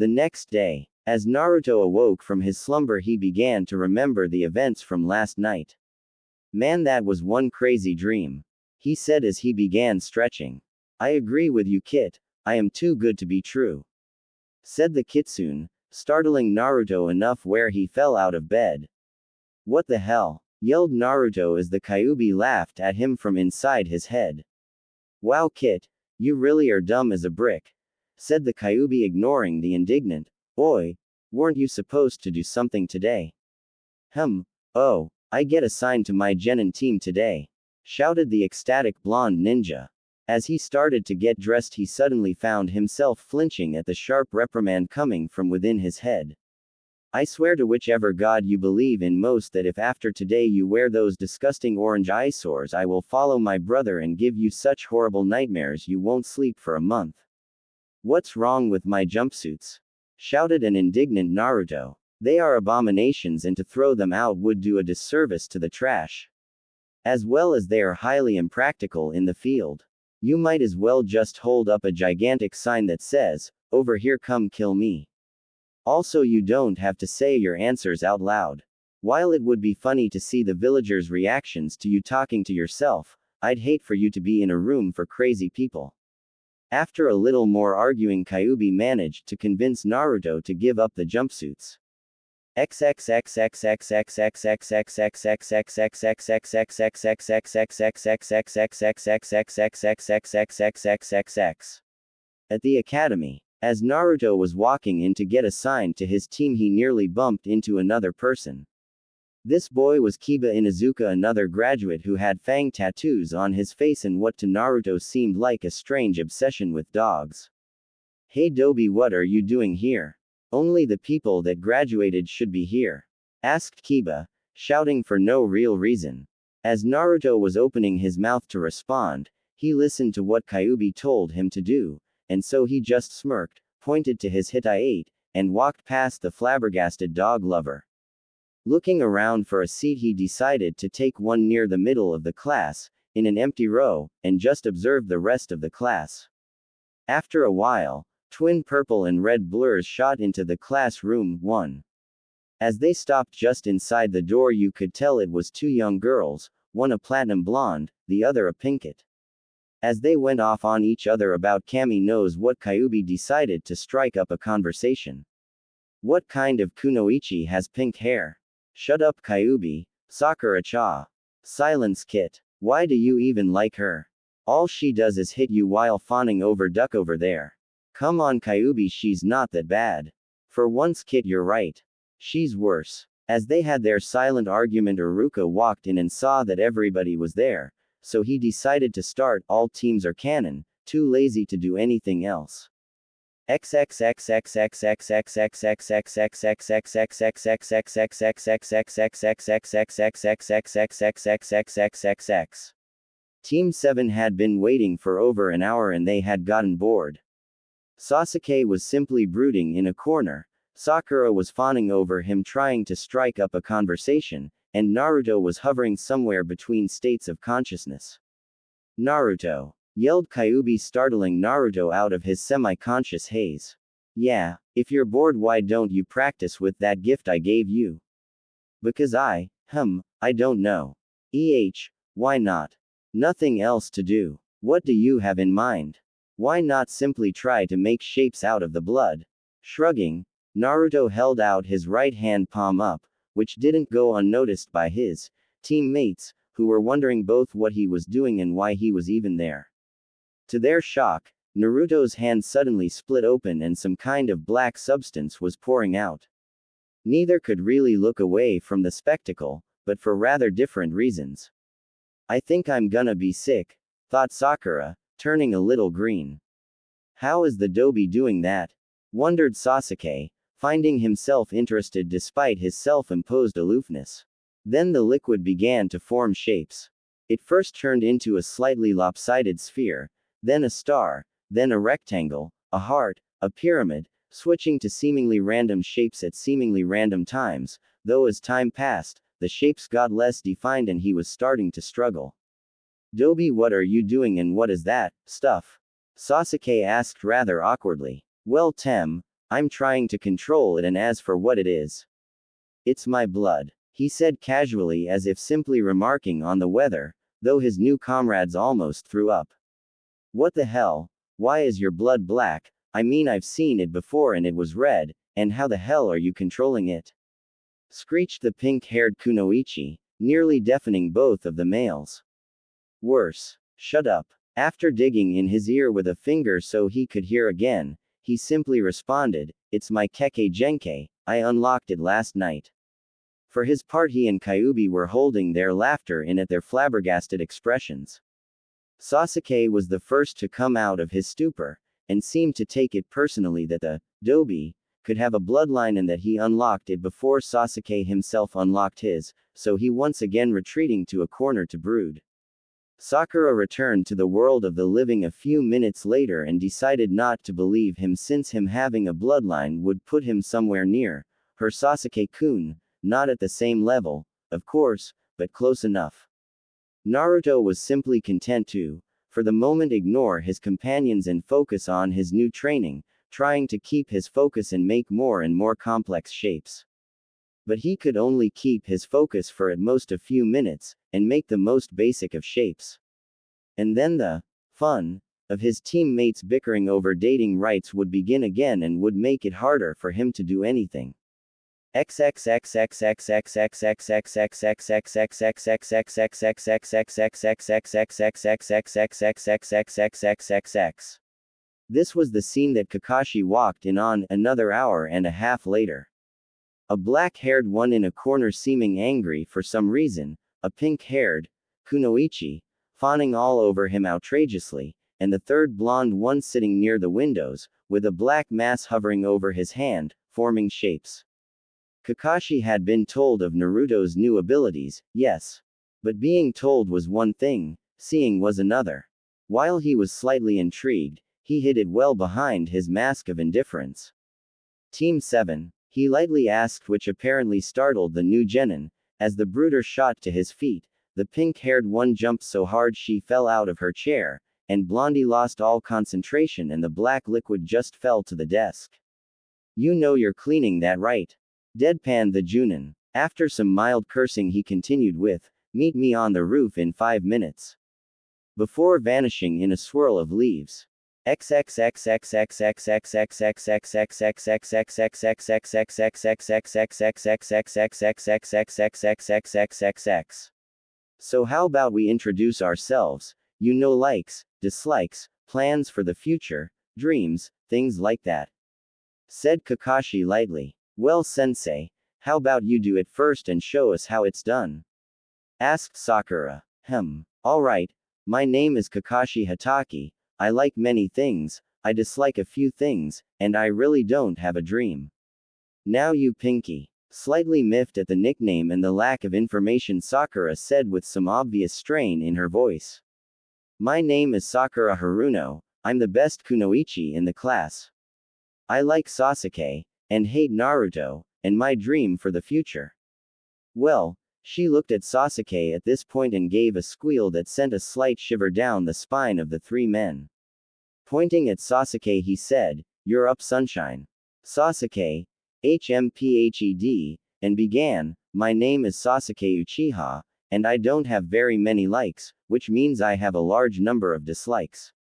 next day, as Naruto awoke from his slumber, he began to remember the events from last night. Man, that was one crazy dream, he said as he began stretching. I agree with you, Kit. I am too good to be true, said the kitsune, startling Naruto enough where he fell out of bed. What the hell? Yelled Naruto as the Kyubi laughed at him from inside his head. Wow, Kit, you really are dumb as a brick, said the Kyubi, ignoring the indignant. Oi, weren't you supposed to do something today? Oh, I get assigned to my genin team today, shouted the ecstatic blonde ninja. As he started to get dressed, he suddenly found himself flinching at the sharp reprimand coming from within his head. I swear to whichever god you believe in most that if after today you wear those disgusting orange eyesores, I will follow my brother and give you such horrible nightmares you won't sleep for a month. What's wrong with my jumpsuits? Shouted an indignant Naruto. They are abominations and to throw them out would do a disservice to the trash. As well as they are highly impractical in the field. You might as well just hold up a gigantic sign that says, "Over here, come kill me." Also, you don't have to say your answers out loud. While it would be funny to see the villagers' reactions to you talking to yourself, I'd hate for you to be in a room for crazy people. After a little more arguing, Kyubi managed to convince Naruto to give up the jumpsuits. At the academy, as Naruto was walking in to get assigned to his team, he nearly bumped into another person. This boy was Kiba Inuzuka, another graduate who had fang tattoos on his face and what to Naruto seemed like a strange obsession with dogs. Hey Dobi, what are you doing here? Only the people that graduated should be here, asked Kiba, shouting for no real reason. As Naruto was opening his mouth to respond, he listened to what Kyubi told him to do, and so he just smirked, pointed to his Hitai 8, and walked past the flabbergasted dog lover. Looking around for a seat, he decided to take one near the middle of the class, in an empty row, and just observed the rest of the class. After a while, twin purple and red blurs shot into the classroom. One. As they stopped just inside the door, you could tell it was two young girls, one a platinum blonde, the other a pinkette. As they went off on each other about Kami knows what, Kyubi decided to strike up a conversation. What kind of kunoichi has pink hair? Shut up, Kyubi. Sakura-cha. Silence, Kit. Why do you even like her? All she does is hit you while fawning over duck over there. Come on, Kyubi, she's not that bad. For once, Kit, you're right. She's worse. As they had their silent argument, Uruka walked in and saw that everybody was there, so he decided to start. All teams are canon, too lazy to do anything else. Team 7 had been waiting for over an hour and they had gotten bored. Sasuke was simply brooding in a corner, Sakura was fawning over him trying to strike up a conversation, and Naruto was hovering somewhere between states of consciousness. Naruto! Yelled Kyubi, startling Naruto out of his semi-conscious haze. Yeah, if you're bored, why don't you practice with that gift I gave you? Because I don't know. Why not? Nothing else to do. What do you have in mind? Why not simply try to make shapes out of the blood? Shrugging, Naruto held out his right hand palm up, which didn't go unnoticed by his teammates, who were wondering both what he was doing and why he was even there. To their shock, Naruto's hand suddenly split open and some kind of black substance was pouring out. Neither could really look away from the spectacle, but for rather different reasons. I think I'm gonna be sick, thought Sakura, turning a little green. How is the Dobi doing that? Wondered Sasuke, finding himself interested despite his self-imposed aloofness. Then the liquid began to form shapes. It first turned into a slightly lopsided sphere, then a star, then a rectangle, a heart, a pyramid, switching to seemingly random shapes at seemingly random times, though as time passed, the shapes got less defined and he was starting to struggle. Dobi, what are you doing and what is that stuff? Sasuke asked rather awkwardly. Well, Tem, I'm trying to control it, and as for what it is, it's my blood, he said casually as if simply remarking on the weather, though his new comrades almost threw up. What the hell? Why is your blood black? I mean, I've seen it before and it was red, and how the hell are you controlling it? Screeched the pink-haired kunoichi, nearly deafening both of the males. Worse. Shut up. After digging in his ear with a finger so he could hear again, he simply responded, it's my Kekkei Genkei, I unlocked it last night. For his part, he and Kyubi were holding their laughter in at their flabbergasted expressions. Sasuke was the first to come out of his stupor, and seemed to take it personally that the Dobi could have a bloodline and that he unlocked it before Sasuke himself unlocked his, so he once again retreating to a corner to brood. Sakura returned to the world of the living a few minutes later and decided not to believe him, since him having a bloodline would put him somewhere near her Sasuke-kun, not at the same level, of course, but close enough. Naruto was simply content to, for the moment, ignore his companions and focus on his new training, trying to keep his focus and make more and more complex shapes. But he could only keep his focus for at most a few minutes, and make the most basic of shapes. And then the fun of his teammates bickering over dating rights would begin again and would make it harder for him to do anything. This was the scene that Kakashi walked in on another hour and a half later. A black-haired one in a corner seeming angry for some reason, a pink-haired kunoichi fawning all over him outrageously, and the third blonde one sitting near the windows, with a black mass hovering over his hand, forming shapes. Kakashi had been told of Naruto's new abilities, yes. But being told was one thing, seeing was another. While he was slightly intrigued, he hid it well behind his mask of indifference. Team 7, he lightly asked, which apparently startled the new genin. As the brooder shot to his feet, the pink-haired one jumped so hard she fell out of her chair, and Blondie lost all concentration and the black liquid just fell to the desk. You know you're cleaning that, right? Deadpanned the Junin. After some mild cursing he continued with, meet me on the roof in 5 minutes. Before vanishing in a swirl of leaves. So how about we introduce ourselves? You know, likes, dislikes, plans for the future, dreams, things like that. Said Kakashi lightly. Well, sensei, how about you do it first and show us how it's done? Asked Sakura. Alright, my name is Kakashi Hatake, I like many things, I dislike a few things, and I really don't have a dream. Now you Pinky. Slightly miffed at the nickname and the lack of information, Sakura said with some obvious strain in her voice. My name is Sakura Haruno, I'm the best kunoichi in the class. I like Sasuke, and hate Naruto, and my dream for the future. Well, she looked at Sasuke at this point and gave a squeal that sent a slight shiver down the spine of the three men. Pointing at Sasuke he said, You're up, sunshine. Sasuke, HMPHED, and began, My name is Sasuke Uchiha, and I don't have very many likes, which means I have a large number of dislikes.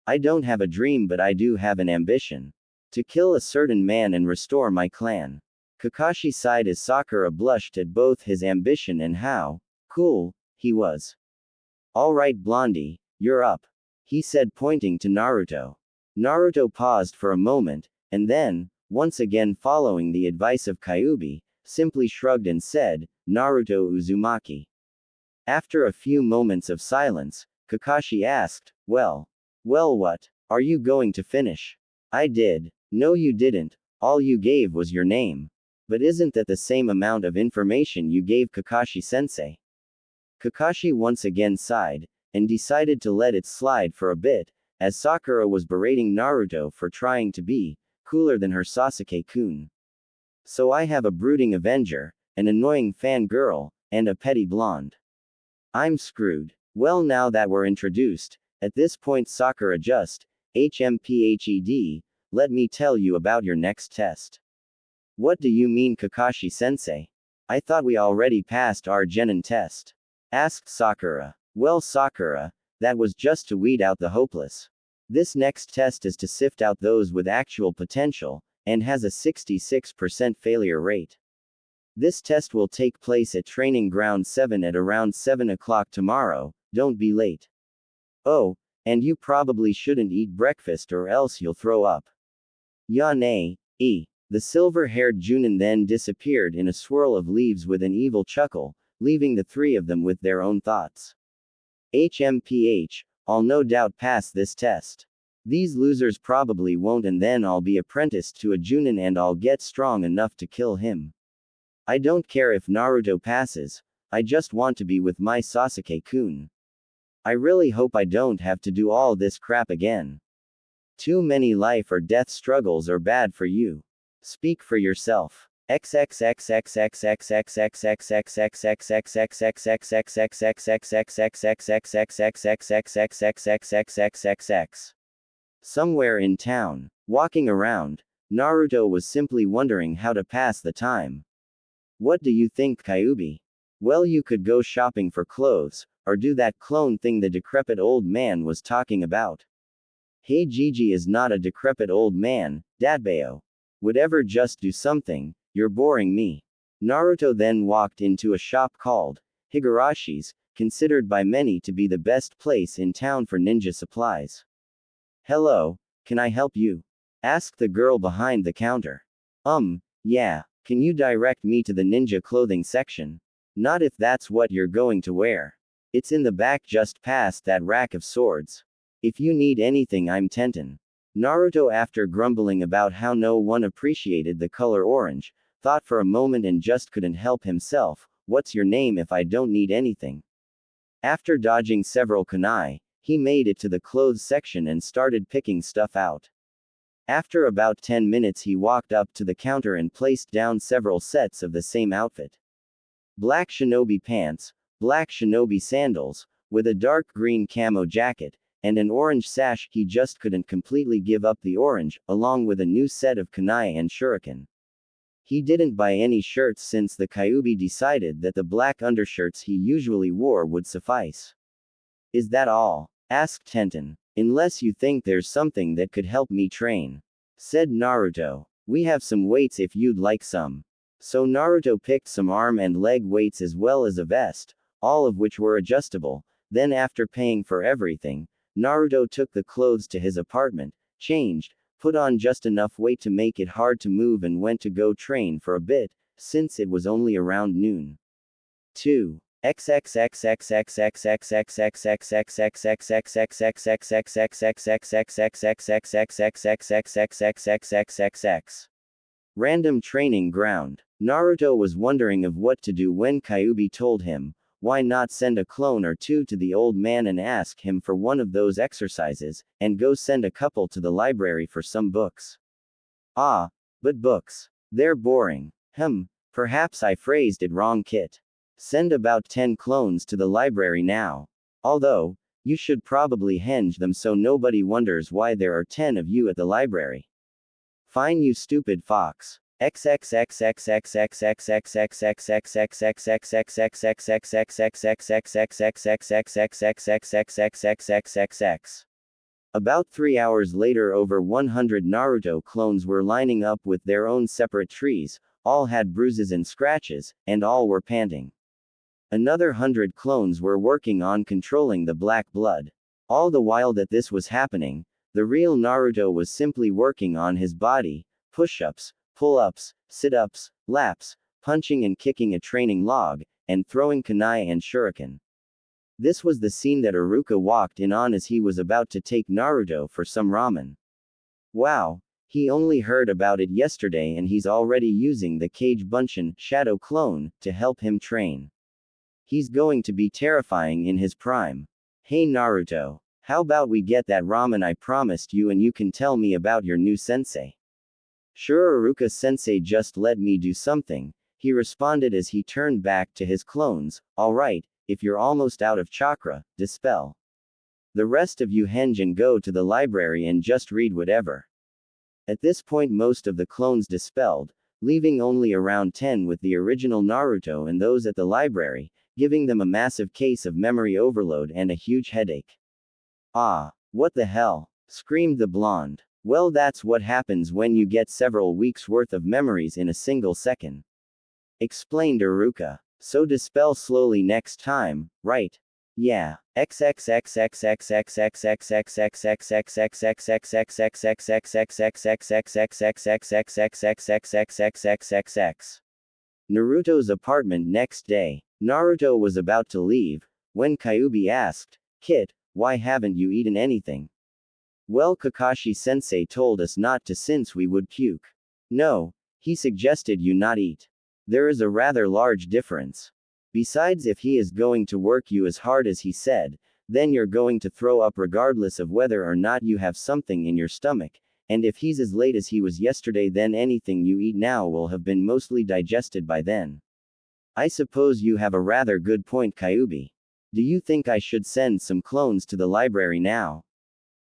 I don't have a dream, but I do have an ambition. To kill a certain man and restore my clan. Kakashi sighed as Sakura blushed at both his ambition and how cool he was. Alright, Blondie, you're up, he said, pointing to Naruto. Naruto paused for a moment, and then, once again following the advice of Kyuubi, simply shrugged and said, Naruto Uzumaki. After a few moments of silence, Kakashi asked, Well, what? Are you going to finish? I did. No, you didn't. All you gave was your name. But isn't that the same amount of information you gave Kakashi-sensei? Kakashi once again sighed, and decided to let it slide for a bit, as Sakura was berating Naruto for trying to be cooler than her Sasuke-kun. So I have a brooding avenger, an annoying fangirl, and a petty blonde. I'm screwed. Well, now that we're introduced, at this point Sakura just, HMPHED, let me tell you about your next test. What do you mean, Kakashi-sensei? I thought we already passed our genin test. Asked Sakura. Well, Sakura, that was just to weed out the hopeless. This next test is to sift out those with actual potential, and has a 66% failure rate. This test will take place at Training Ground 7 at around 7 o'clock tomorrow, don't be late. Oh, and you probably shouldn't eat breakfast or else you'll throw up. Yane, The silver-haired Junin then disappeared in a swirl of leaves with an evil chuckle, leaving the three of them with their own thoughts. HMPH, I'll no doubt pass this test. These losers probably won't, and then I'll be apprenticed to a Junin and I'll get strong enough to kill him. I don't care if Naruto passes, I just want to be with my Sasuke-kun. I really hope I don't have to do all this crap again. Too many life or death struggles are bad for you. Speak for yourself. Somewhere in town, walking around, Naruto was simply wondering how to pass the time. What do you think, Kyuubi? Well, you could go shopping for clothes, or do that clone thing the decrepit old man was talking about. Hey, Gigi is not a decrepit old man, Dadbao. Whatever, just do something, you're boring me. Naruto then walked into a shop called Higarashi's, considered by many to be the best place in town for ninja supplies. Hello, can I help you? Asked the girl behind the counter. Yeah, can you direct me to the ninja clothing section? Not if that's what you're going to wear. It's in the back just past that rack of swords. If you need anything, I'm Tenten. Naruto, after grumbling about how no one appreciated the color orange, thought for a moment and just couldn't help himself. What's your name if I don't need anything? After dodging several kunai, he made it to the clothes section and started picking stuff out. After about 10 minutes, he walked up to the counter and placed down several sets of the same outfit. Black shinobi pants, black shinobi sandals, with a dark green camo jacket, and an orange sash. He just couldn't completely give up the orange, along with a new set of kunai and shuriken. He didn't buy any shirts since the Kyuubi decided that the black undershirts he usually wore would suffice. Is that all? Asked Tenten. Unless you think there's something that could help me train, said Naruto. We have some weights if you'd like some. So Naruto picked some arm and leg weights as well as a vest, all of which were adjustable. Then after paying for everything, Naruto took the clothes to his apartment, changed, put on just enough weight to make it hard to move and went to go train for a bit, since it was only around noon. 2. Random training ground. Naruto was wondering of what to do when Kyuubi told him, why not send a clone or two to the old man and ask him for one of those exercises, and go send a couple to the library for some books. Ah, but books. They're boring. Perhaps I phrased it wrong, Kit. Send about 10 clones to the library now. Although, you should probably henge them so nobody wonders why there are 10 of you at the library. Fine, you stupid fox. About 3 hours later, over 100 Naruto clones were lining up with their own separate trees, all had bruises and scratches, and all were panting. Another 100 clones were working on controlling the black blood. All the while that this was happening, the real Naruto was simply working on his body, push-ups, pull-ups, sit-ups, laps, punching and kicking a training log, and throwing kunai and shuriken. This was the scene that Iruka walked in on as he was about to take Naruto for some ramen. Wow, he only heard about it yesterday and he's already using the Kage Bunshin shadow clone to help him train. He's going to be terrifying in his prime. Hey Naruto, how about we get that ramen I promised you and you can tell me about your new sensei? Sure, Iruka sensei, just let me do something, he responded as he turned back to his clones. Alright, if you're almost out of chakra, dispel. The rest of you henge and go to the library and just read whatever. At this point most of the clones dispelled, leaving only around 10 with the original Naruto and those at the library, giving them a massive case of memory overload and a huge headache. Ah, what the hell? Screamed the blonde. Well, that's what happens when you get several weeks worth of memories in a single second. Explained Iruka. So dispel slowly next time, right? Yeah. Naruto's apartment next day. Naruto was about to leave, when Kyuubi asked, Kit, why haven't you eaten anything? Well, Kakashi-sensei told us not to since we would puke. No, he suggested you not eat. There is a rather large difference. Besides, if he is going to work you as hard as he said, then you're going to throw up regardless of whether or not you have something in your stomach, and if he's as late as he was yesterday then anything you eat now will have been mostly digested by then. I suppose you have a rather good point, Kyuubi. Do you think I should send some clones to the library now?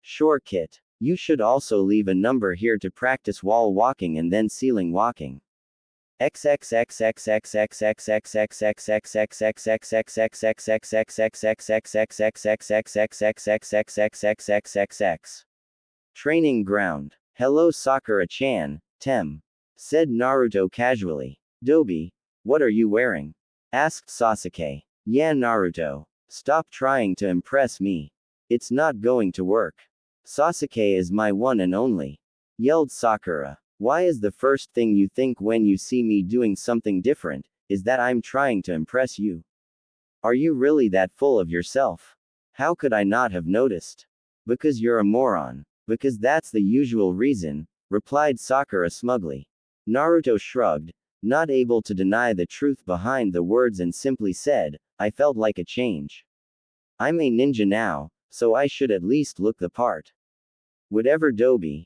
Sure, Kit. You should also leave a number here to practice wall walking and then ceiling walking. Training ground. Hello Sakura-chan, Tem. Said Naruto casually. Dobi, what are you wearing? Asked Sasuke. Yeah Naruto. Stop trying to impress me. It's not going to work. Sasuke is my one and only. Yelled Sakura. Why is the first thing you think when you see me doing something different, is that I'm trying to impress you? Are you really that full of yourself? How could I not have noticed? Because you're a moron. Because that's the usual reason, replied Sakura smugly. Naruto shrugged, not able to deny the truth behind the words and simply said, I felt like a change. I'm a ninja now, so I should at least look the part. Whatever Dobi,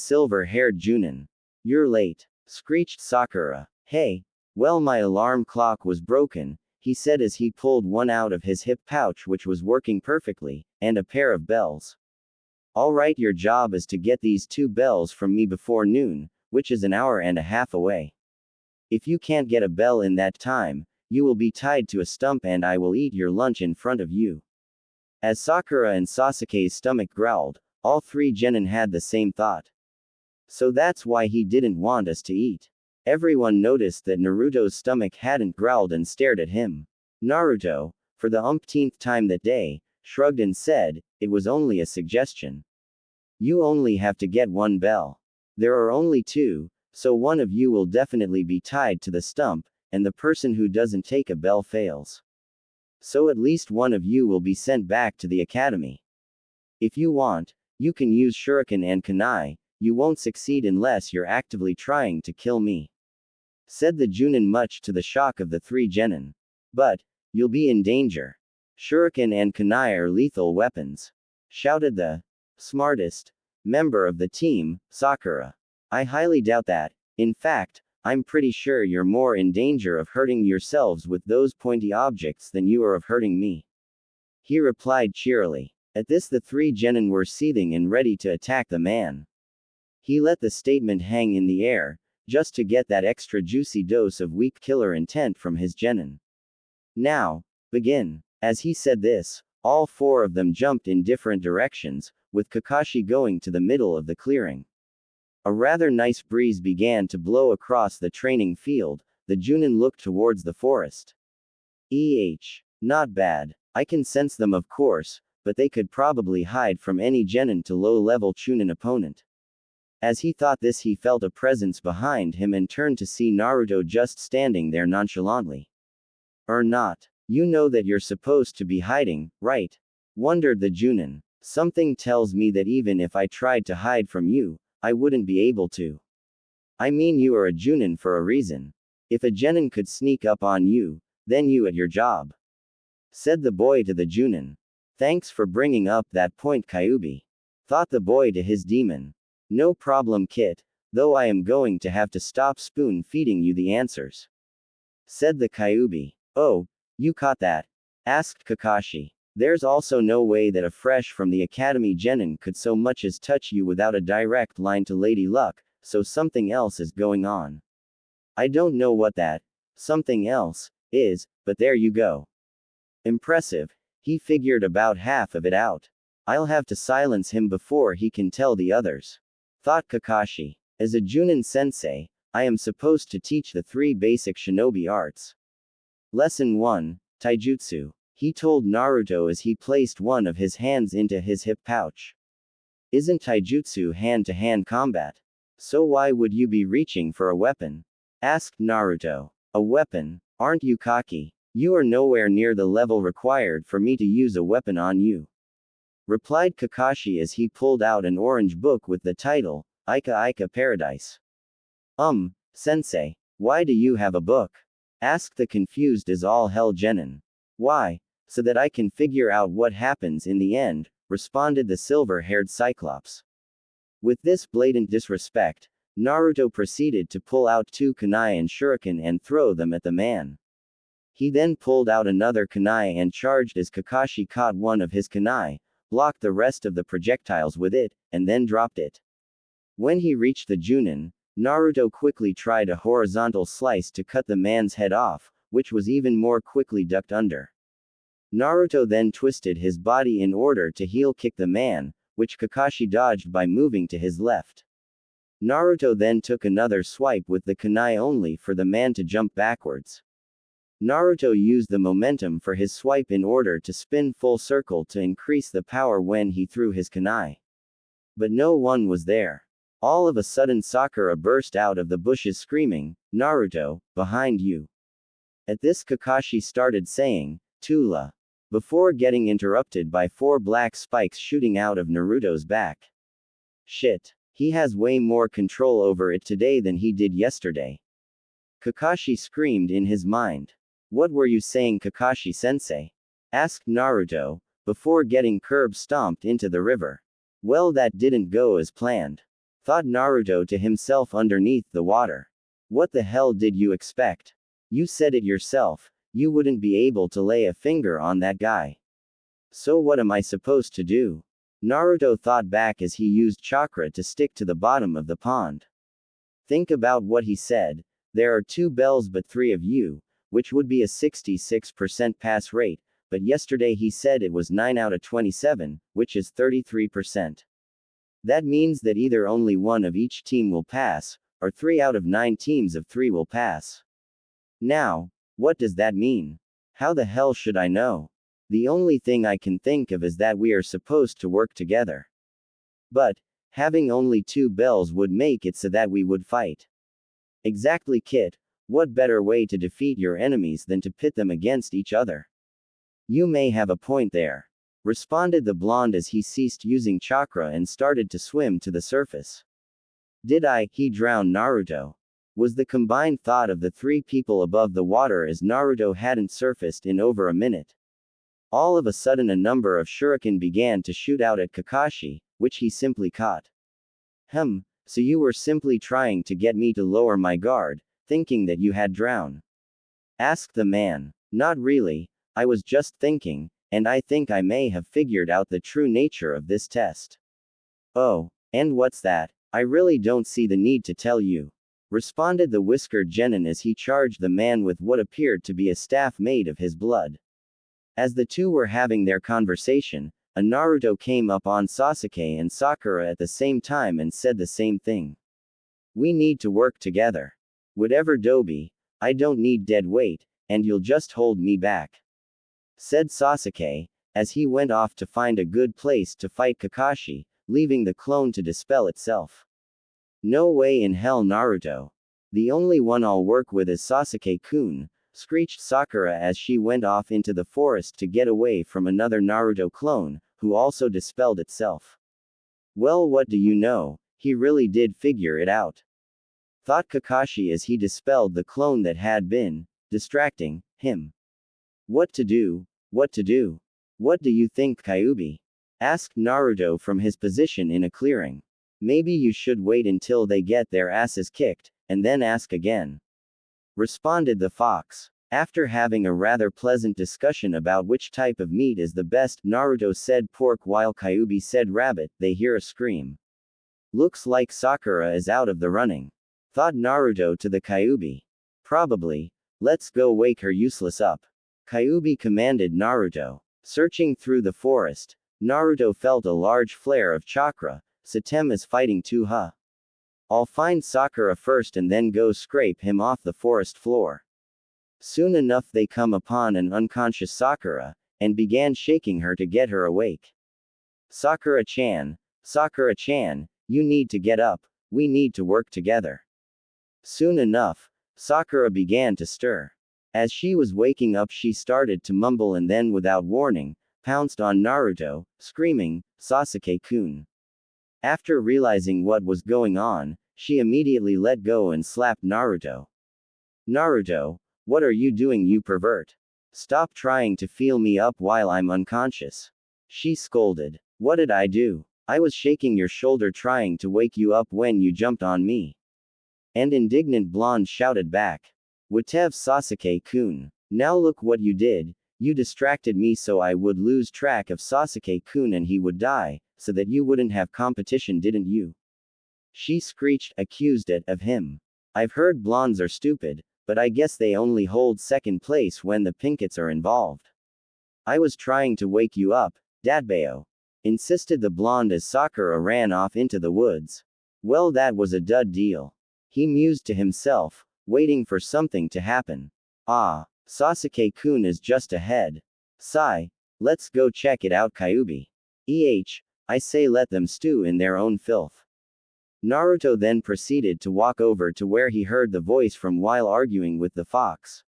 silver-haired Junin. You're late, screeched Sakura. Hey, well, my alarm clock was broken, he said as he pulled one out of his hip pouch which was working perfectly, and a pair of bells. Alright, your job is to get these 2 bells from me before noon, which is an hour and a half away. If you can't get a bell in that time, you will be tied to a stump and I will eat your lunch in front of you. As Sakura and Sasuke's stomach growled, all 3 genin had the same thought. So that's why he didn't want us to eat. Everyone noticed that Naruto's stomach hadn't growled and stared at him. Naruto, for the umpteenth time that day, shrugged and said, it was only a suggestion. You only have to get 1 bell. There are only 2, so one of you will definitely be tied to the stump, and the person who doesn't take a bell fails. So at least one of you will be sent back to the academy. If you want, you can use shuriken and kunai, you won't succeed unless you're actively trying to kill me. Said the Junin much to the shock of the 3 genin. But, you'll be in danger. Shuriken and kunai are lethal weapons. Shouted the smartest member of the team, Sakura. I highly doubt that. In fact, I'm pretty sure you're more in danger of hurting yourselves with those pointy objects than you are of hurting me. He replied cheerily. At this the 3 genin were seething and ready to attack the man. He let the statement hang in the air, just to get that extra juicy dose of weak killer intent from his genin. Now, begin. As he said this, all 4 of them jumped in different directions, with Kakashi going to the middle of the clearing. A rather nice breeze began to blow across the training field, the Junin looked towards the forest. Not bad. I can sense them of course, but they could probably hide from any genin to low-level Chunin opponent. As he thought this he felt a presence behind him and turned to see Naruto just standing there nonchalantly. Or not. You know that you're supposed to be hiding, right? Wondered the Junin. Something tells me that even if I tried to hide from you, I wouldn't be able to. I mean, you are a Junin for a reason. If a genin could sneak up on you, then you at your job. Said the boy to the Junin. Thanks for bringing up that point, Kyubi. Thought the boy to his demon. No problem, Kit, though I am going to have to stop spoon feeding you the answers. Said the Kyubi. Oh, you caught that? Asked Kakashi. There's also no way that a fresh from the academy genin could so much as touch you without a direct line to Lady Luck, so something else is going on. I don't know what that something else is, but there you go. Impressive. He figured about half of it out. I'll have to silence him before he can tell the others. Thought Kakashi. As a Junin sensei, I am supposed to teach the 3 basic shinobi arts. Lesson 1, Taijutsu. He told Naruto as he placed one of his hands into his hip pouch. Isn't taijutsu hand-to-hand combat? So why would you be reaching for a weapon? Asked Naruto. A weapon? Aren't you cocky? You are nowhere near the level required for me to use a weapon on you. Replied Kakashi as he pulled out an orange book with the title, Ika Ika Paradise. Sensei, why do you have a book? Asked the confused as all hell genin. Why? So that I can figure out what happens in the end, responded the silver-haired Cyclops. With this blatant disrespect, Naruto proceeded to pull out 2 kunai and shuriken and throw them at the man. He then pulled out another kunai and charged as Kakashi caught one of his kunai, blocked the rest of the projectiles with it, and then dropped it. When he reached the Junin, Naruto quickly tried a horizontal slice to cut the man's head off, which was even more quickly ducked under. Naruto then twisted his body in order to heel kick the man, which Kakashi dodged by moving to his left. Naruto then took another swipe with the kunai only for the man to jump backwards. Naruto used the momentum for his swipe in order to spin full circle to increase the power when he threw his kunai. But no one was there. All of a sudden Sakura burst out of the bushes screaming, "Naruto, behind you." At this Kakashi started saying, "Tula," before getting interrupted by 4 black spikes shooting out of Naruto's back. Shit. He has way more control over it today than he did yesterday. Kakashi screamed in his mind. "What were you saying, Kakashi-sensei?" asked Naruto, before getting curb stomped into the river. "Well, that didn't go as planned," thought Naruto to himself underneath the water. "What the hell did you expect? You said it yourself, you wouldn't be able to lay a finger on that guy. So what am I supposed to do?" Naruto thought back as he used chakra to stick to the bottom of the pond. Think about what he said. There are 2 bells but 3 of you, which would be a 66% pass rate, but yesterday he said it was 9 out of 27, which is 33%. That means that either only 1 of each team will pass, or 3 out of 9 teams of 3 will pass. Now, what does that mean? How the hell should I know? The only thing I can think of is that we are supposed to work together. But, having only 2 bells would make it so that we would fight. Exactly, Kit. What better way to defeat your enemies than to pit them against each other? You may have a point there, responded the blonde as he ceased using chakra and started to swim to the surface. Did he drown Naruto? Was the combined thought of the 3 people above the water as Naruto hadn't surfaced in over a minute. All of a sudden a number of shuriken began to shoot out at Kakashi, which he simply caught. So you were simply trying to get me to lower my guard, thinking that you had drowned? Asked the man. Not really, I was just thinking, and I think I may have figured out the true nature of this test. Oh, and what's that? I really don't see the need to tell you, responded the whiskered genin as he charged the man with what appeared to be a staff made of his blood. As the two were having their conversation, a Naruto came up on Sasuke and Sakura at the same time and said the same thing. We need to work together. Whatever Dobi, I don't need dead weight, and you'll just hold me back, said Sasuke, as he went off to find a good place to fight Kakashi, leaving the clone to dispel itself. No way in hell, Naruto. The only one I'll work with is Sasuke-kun, screeched Sakura as she went off into the forest to get away from another Naruto clone, who also dispelled itself. Well, what do you know, he really did figure it out, thought Kakashi as he dispelled the clone that had been distracting him. What to do? What to do? What do you think, Kyuubi? Asked Naruto from his position in a clearing. Maybe you should wait until they get their asses kicked, and then ask again, responded the fox. After having a rather pleasant discussion about which type of meat is the best, Naruto said pork while Kyuubi said rabbit. They hear a scream. Looks like Sakura is out of the running, thought Naruto to the Kyuubi. Probably. Let's go wake her useless up, Kyuubi commanded Naruto. Searching through the forest, Naruto felt a large flare of chakra. Satem is fighting too, huh? I'll find Sakura first and then go scrape him off the forest floor. Soon enough they come upon an unconscious Sakura, and began shaking her to get her awake. Sakura-chan, Sakura-chan, you need to get up, we need to work together. Soon enough, Sakura began to stir. As she was waking up she started to mumble and then without warning, pounced on Naruto, screaming, Sasuke-kun. After realizing what was going on, she immediately let go and slapped Naruto. Naruto, what are you doing, you pervert? Stop trying to feel me up while I'm unconscious, she scolded. What did I do? I was shaking your shoulder trying to wake you up when you jumped on me. And indignant blonde shouted back. Whatever, Sasuke-kun. Now look what you did. You distracted me so I would lose track of Sasuke-kun and he would die, so that you wouldn't have competition, didn't you? She screeched, accused it of him. I've heard blondes are stupid, but I guess they only hold second place when the pinkets are involved. I was trying to wake you up, Dadbao, insisted the blonde as Sakura ran off into the woods. Well, that was a dud deal, he mused to himself, waiting for something to happen. Ah, Sasuke-kun is just ahead. Sigh. Let's go check it out, Kyuubi. I say let them stew in their own filth. Naruto then proceeded to walk over to where he heard the voice from while arguing with the fox.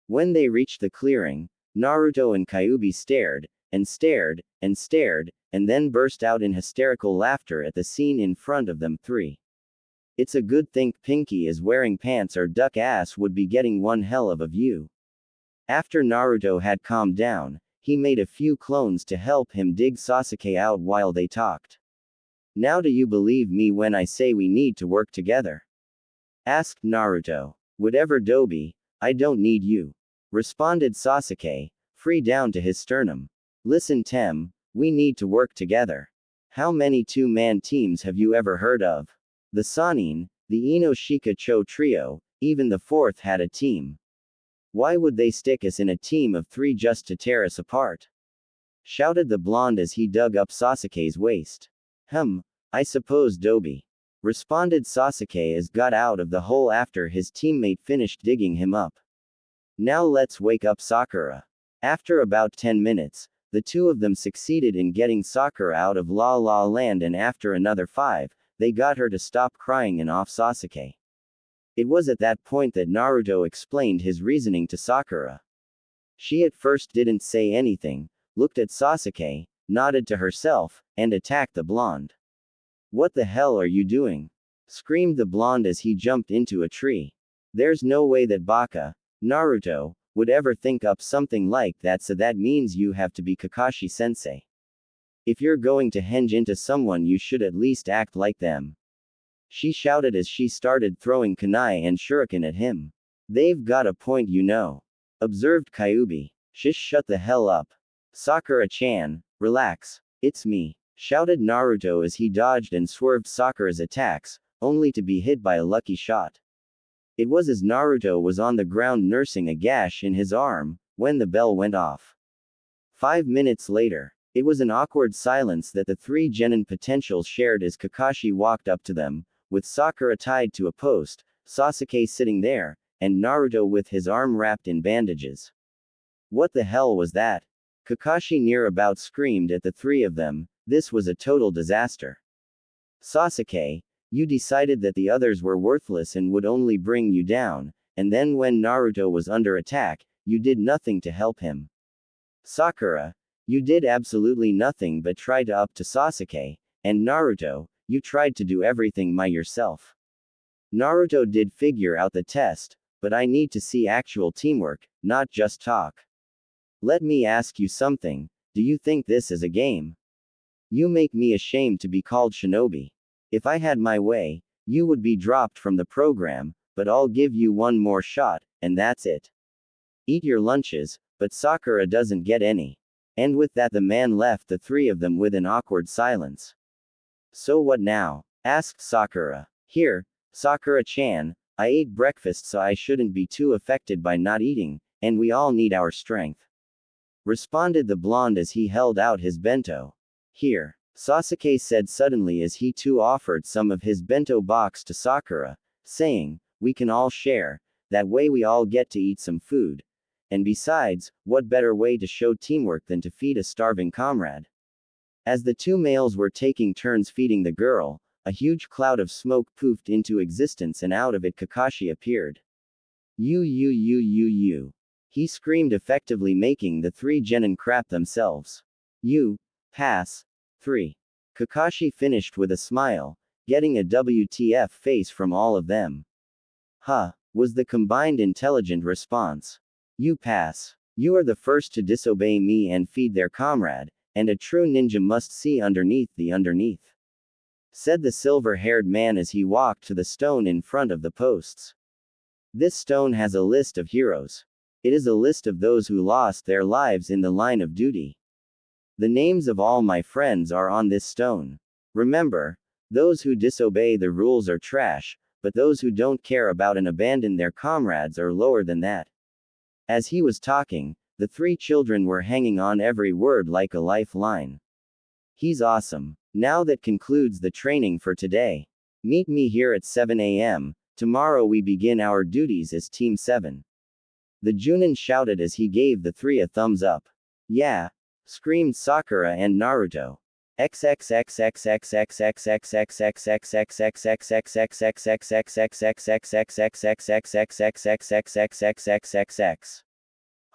When they reached the clearing, Naruto and Kyuubi stared, and stared, and stared, and then burst out in hysterical laughter at the scene in front of them. 3. It's a good thing Pinky is wearing pants or duck ass would be getting one hell of a view. After Naruto had calmed down, he made a few clones to help him dig Sasuke out while they talked. Now do you believe me when I say we need to work together? Asked Naruto. Whatever Dobi, I don't need you. Responded Sasuke, free down to his sternum. Listen Tem, we need to work together. How many two-man teams have you ever heard of? The Sannin, the Inoshika Cho trio, even the fourth had a team. Why would they stick us in a team of 3 just to tear us apart? Shouted the blonde as he dug up Sasuke's waist. I suppose Dobi. Responded Sasuke as got out of the hole after his teammate finished digging him up. Now let's wake up Sakura. After about 10 minutes, the two of them succeeded in getting Sakura out of La La Land, and after another 5, they got her to stop crying and off Sasuke. It was at that point that Naruto explained his reasoning to Sakura. She at first didn't say anything, looked at Sasuke, nodded to herself, and attacked the blonde. What the hell are you doing? Screamed the blonde as he jumped into a tree. There's no way that Baka, Naruto, would ever think up something like that, so that means you have to be Kakashi-sensei. If you're going to henge into someone you should at least act like them. She shouted as she started throwing kunai and shuriken at him. They've got a point, you know. Observed Kyuubi. Shish, shut the hell up. Sakura-chan, relax. It's me. Shouted Naruto as he dodged and swerved Sakura's attacks, only to be hit by a lucky shot. It was as Naruto was on the ground nursing a gash in his arm, when the bell went off. 5 minutes later, it was an awkward silence that the 3 genin potentials shared as Kakashi walked up to them, with Sakura tied to a post, Sasuke sitting there, and Naruto with his arm wrapped in bandages. What the hell was that? Kakashi near about screamed at the 3 of them. This was a total disaster. Sasuke, you decided that the others were worthless and would only bring you down, and then when Naruto was under attack, you did nothing to help him. Sakura, you did absolutely nothing but try to up to Sasuke, and Naruto, you tried to do everything by yourself. Naruto did figure out the test, but I need to see actual teamwork, not just talk. Let me ask you something, do you think this is a game? You make me ashamed to be called shinobi. If I had my way, you would be dropped from the program, but I'll give you one more shot, and that's it. Eat your lunches, but Sakura doesn't get any. And with that the man left the 3 of them with an awkward silence. So what now? Asked Sakura. Here, Sakura-chan, I ate breakfast so I shouldn't be too affected by not eating, and we all need our strength. Responded the blonde as he held out his bento. Here, Sasuke said suddenly as he too offered some of his bento box to Sakura, saying, we can all share, that way we all get to eat some food. And besides, what better way to show teamwork than to feed a starving comrade? As the 2 males were taking turns feeding the girl, a huge cloud of smoke poofed into existence and out of it Kakashi appeared. You. He screamed, effectively making the 3 genin crap themselves. You. Pass. 3. Kakashi finished with a smile, getting a WTF face from all of them. Huh, was the combined intelligent response. You pass. You are the first to disobey me and feed their comrade, and a true ninja must see underneath the underneath. Said the silver-haired man as he walked to the stone in front of the posts. This stone has a list of heroes. It is a list of those who lost their lives in the line of duty. The names of all my friends are on this stone. Remember, those who disobey the rules are trash, but those who don't care about and abandon their comrades are lower than that. As he was talking, the 3 children were hanging on every word like a lifeline. He's awesome. Now that concludes the training for today. Meet me here at 7 a.m. Tomorrow we begin our duties as Team 7. The Junin shouted as he gave the 3 a thumbs up. Yeah! Screamed Sakura and Naruto.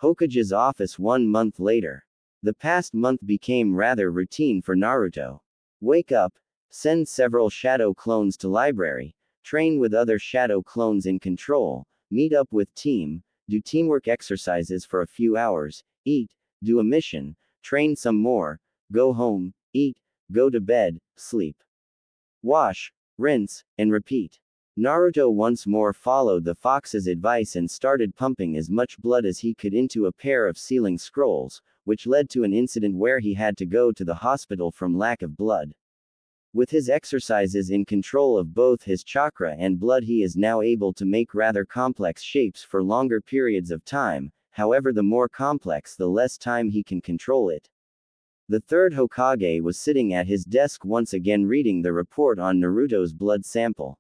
Hokage's office 1 month later. The past month became rather routine for Naruto. Wake up, send several shadow clones to library, train with other shadow clones in control, meet up with team, do teamwork exercises for a few hours, eat, do a mission, train some more, go home, eat, go to bed, sleep. Wash, rinse, and repeat. Naruto once more followed the fox's advice and started pumping as much blood as he could into a pair of sealing scrolls, which led to an incident where he had to go to the hospital from lack of blood. With his exercises in control of both his chakra and blood, he is now able to make rather complex shapes for longer periods of time, however, the more complex, the less time he can control it. The third Hokage was sitting at his desk once again reading the report on Naruto's blood sample.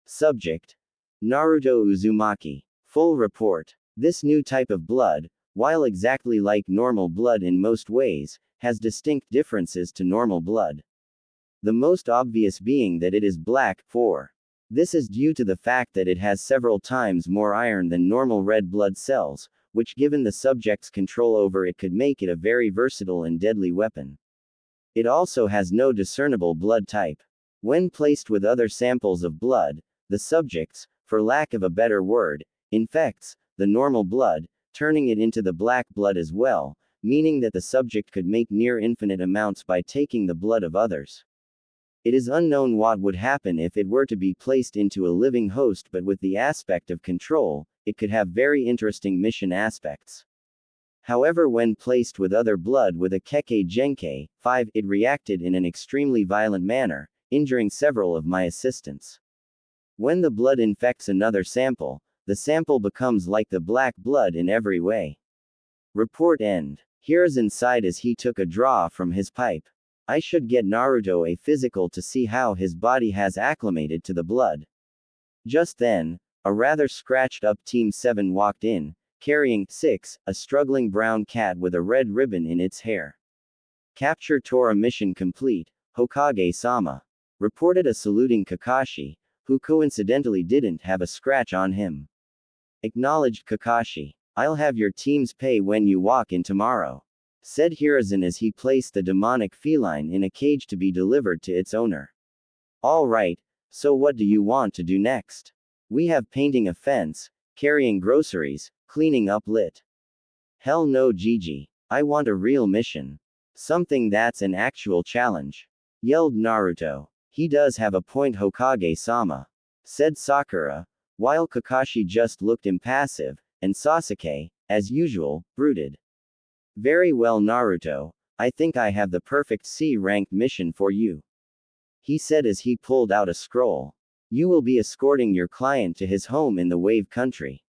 Subject: Naruto Uzumaki. Full report. This new type of blood, while exactly like normal blood in most ways, has distinct differences to normal blood. The most obvious being that it is black. 4. This is due to the fact that it has several times more iron than normal red blood cells, which, given the subject's control over it, could make it a very versatile and deadly weapon. It also has no discernible blood type. When placed with other samples of blood, the subjects, for lack of a better word, infects the normal blood, turning it into the black blood as well, meaning that the subject could make near infinite amounts by taking the blood of others. It is unknown what would happen if it were to be placed into a living host, but with the aspect of control, it could have very interesting mission aspects. However, when placed with other blood with a Kekkei Genkai 5, it reacted in an extremely violent manner, injuring several of my assistants. When the blood infects another sample, the sample becomes like the black blood in every way. Report end. Hiruzen sighed as he took a draw from his pipe. I should get Naruto a physical to see how his body has acclimated to the blood. Just then, a rather scratched up Team 7 walked in, carrying 6, a struggling brown cat with a red ribbon in its hair. Capture Tora mission complete, Hokage-sama. Reported a saluting Kakashi, who coincidentally didn't have a scratch on him. Acknowledged Kakashi. I'll have your team's pay when you walk in tomorrow, said Hiruzen as he placed the demonic feline in a cage to be delivered to its owner. All right, so what do you want to do next? We have painting a fence, carrying groceries, cleaning up lit. Hell no, Gigi. I want a real mission. Something that's an actual challenge, yelled Naruto. He does have a point, Hokage-sama, said Sakura, while Kakashi just looked impassive, and Sasuke, as usual, brooded. Very well, Naruto, I think I have the perfect C-ranked mission for you, he said as he pulled out a scroll. You will be escorting your client to his home in the Wave Country.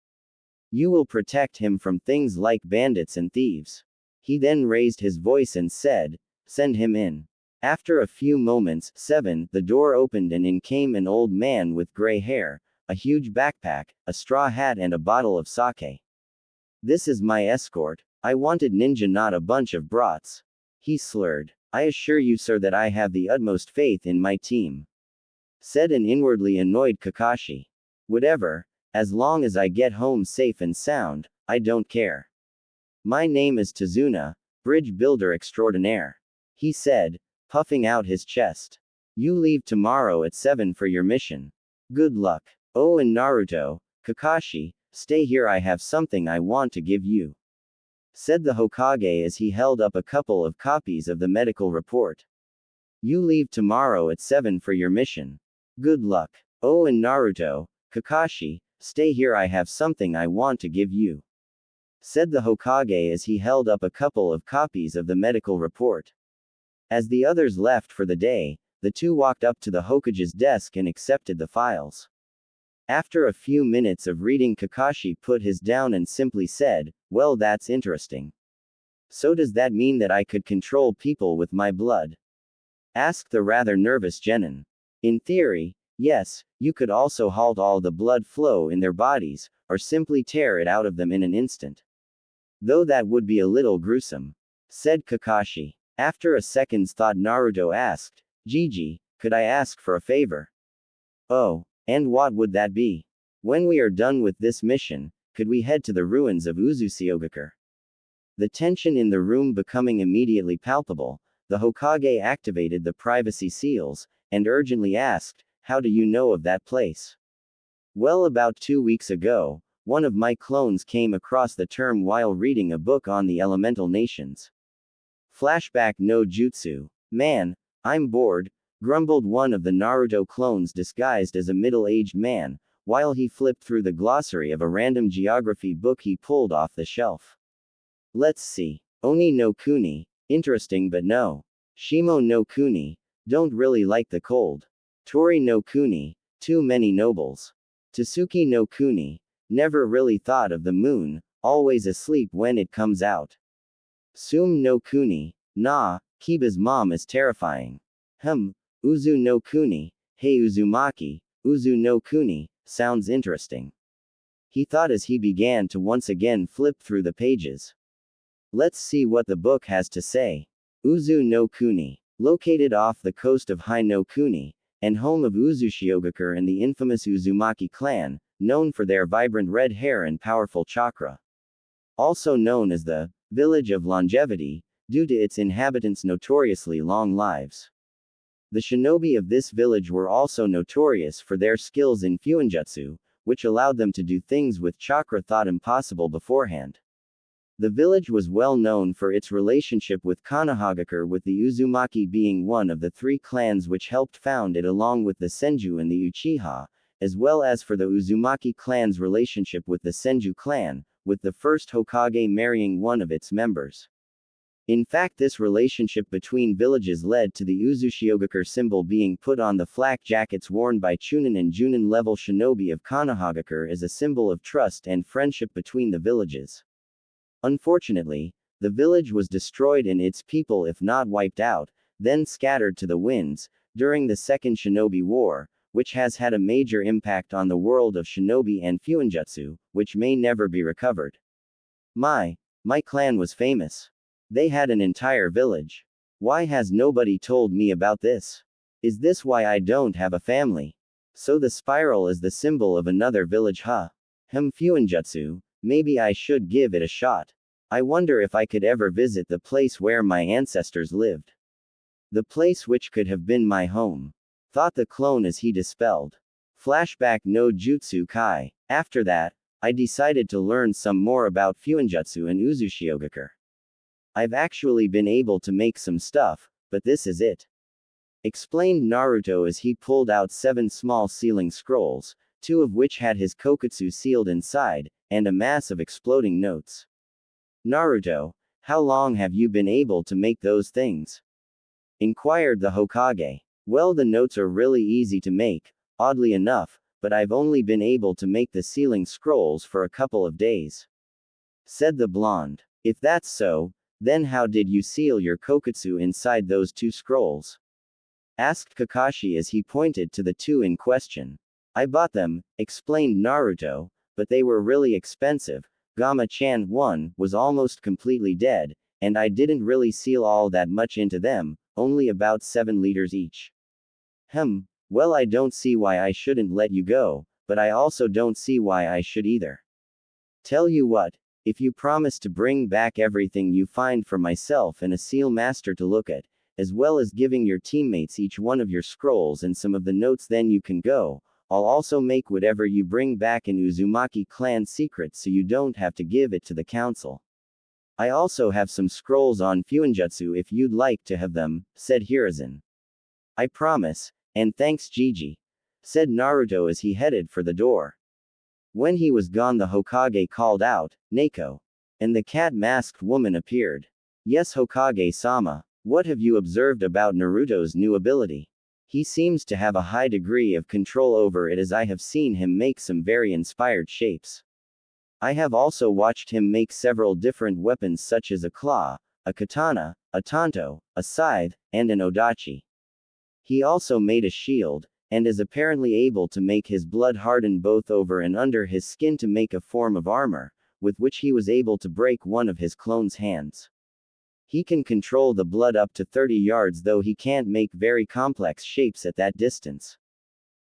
You will protect him from things like bandits and thieves. He then raised his voice and said, send him in. After a few moments, 7, the door opened and in came an old man with gray hair, a huge backpack, a straw hat and a bottle of sake. This is my escort. I wanted ninja, not a bunch of brats, he slurred. I assure you, sir, that I have the utmost faith in my team, said an inwardly annoyed Kakashi. Whatever, as long as I get home safe and sound, I don't care. My name is Tazuna, bridge builder extraordinaire, he said, puffing out his chest. You leave tomorrow at 7 for your mission. Good luck. Oh, and Naruto, Kakashi, stay here, I have something I want to give you, said the Hokage as he held up a couple of copies of the medical report. You leave tomorrow at 7 for your mission. Good luck. Oh, and Naruto, Kakashi, stay here, I have something I want to give you, said the Hokage as he held up a couple of copies of the medical report. As the others left for the day, the two walked up to the Hokage's desk and accepted the files. After a few minutes of reading, Kakashi put his down and simply said, well, that's interesting. So does that mean that I could control people with my blood? Asked the rather nervous Genin. In theory, yes, you could also halt all the blood flow in their bodies, or simply tear it out of them in an instant. Though that would be a little gruesome, said Kakashi. After a second's thought, Naruto asked, Gigi, could I ask for a favor? Oh, and what would that be? When we are done with this mission, could we head to the ruins of Uzushiogakure? The tension in the room becoming immediately palpable, the Hokage activated the privacy seals, and urgently asked, how do you know of that place? Well, about 2 weeks ago, one of my clones came across the term while reading a book on the elemental nations. Flashback no jutsu. Man, I'm bored, grumbled one of the Naruto clones disguised as a middle-aged man, while he flipped through the glossary of a random geography book he pulled off the shelf. Let's see. Oni no Kuni, interesting but no. Shimo no Kuni, don't really like the cold. Tori no Kuni, too many nobles. Tsuki no Kuni, never really thought of the moon, always asleep when it comes out. Sum no Kuni, nah, Kiba's mom is terrifying. Uzu no Kuni, hey Uzumaki, Uzu no Kuni, sounds interesting. He thought as he began to once again flip through the pages. Let's see what the book has to say. Uzu no Kuni, located off the coast of Hai no Kuni, and home of Uzushiogakure and the infamous Uzumaki clan, known for their vibrant red hair and powerful chakra. Also known as the Village of Longevity, due to its inhabitants' notoriously long lives. The shinobi of this village were also notorious for their skills in fuinjutsu, which allowed them to do things with chakra thought impossible beforehand. The village was well known for its relationship with Konohagakure, with the Uzumaki being one of the 3 clans which helped found it along with the Senju and the Uchiha, as well as for the Uzumaki clan's relationship with the Senju clan, with the first Hokage marrying one of its members. In fact, this relationship between villages led to the Uzushiogakure symbol being put on the flak jackets worn by Chunin and Junin level shinobi of Konohagakure as a symbol of trust and friendship between the villages. Unfortunately, the village was destroyed and its people, if not wiped out, then scattered to the winds, during the Second Shinobi War, which has had a major impact on the world of shinobi and fuinjutsu, which may never be recovered. My clan was famous. They had an entire village. Why has nobody told me about this? Is this why I don't have a family? So the spiral is the symbol of another village, huh? Fuinjutsu, maybe I should give it a shot. I wonder if I could ever visit the place where my ancestors lived. The place which could have been my home. Thought the clone as he dispelled. Flashback no Jutsu Kai. After that, I decided to learn some more about fuinjutsu and Uzushiogakure. I've actually been able to make some stuff, but this is it. Explained Naruto as he pulled out 7 small sealing scrolls, 2 of which had his kokutsu sealed inside, and a mass of exploding notes. Naruto, how long have you been able to make those things? Inquired the Hokage. Well, the notes are really easy to make, oddly enough, but I've only been able to make the sealing scrolls for a couple of days. Said the blonde. If that's so, then how did you seal your kokutsu inside those 2 scrolls? Asked Kakashi as he pointed to the 2 in question. I bought them, explained Naruto, but they were really expensive. Gama-chan 1 was almost completely dead, and I didn't really seal all that much into them, only about 7 liters each. Well, I don't see why I shouldn't let you go, but I also don't see why I should either. Tell you what, if you promise to bring back everything you find for myself and a seal master to look at, as well as giving your teammates each one of your scrolls and some of the notes, then you can go. I'll also make whatever you bring back an Uzumaki clan secret so you don't have to give it to the council. I also have some scrolls on fuinjutsu if you'd like to have them, said Hiruzen. I promise, and thanks Gigi, said Naruto as he headed for the door. When he was gone, the Hokage called out, Neko. And the cat-masked woman appeared. Yes, Hokage-sama, what have you observed about Naruto's new ability? He seems to have a high degree of control over it, as I have seen him make some very inspired shapes. I have also watched him make several different weapons such as a claw, a katana, a tanto, a scythe, and an odachi. He also made a shield, and is apparently able to make his blood harden both over and under his skin to make a form of armor, with which he was able to break one of his clone's hands. He can control the blood up to 30 yards, though he can't make very complex shapes at that distance.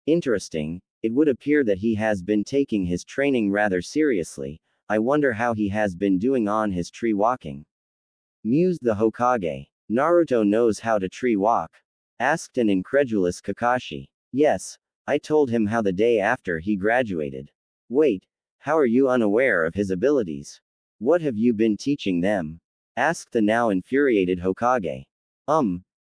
Interesting, it would appear that he has been taking his training rather seriously. I wonder how he has been doing on his tree walking. Mused the Hokage. Naruto knows how to tree walk? Asked an incredulous Kakashi. Yes, I told him how the day after he graduated. Wait, how are you unaware of his abilities? What have you been teaching them? Asked the now infuriated Hokage.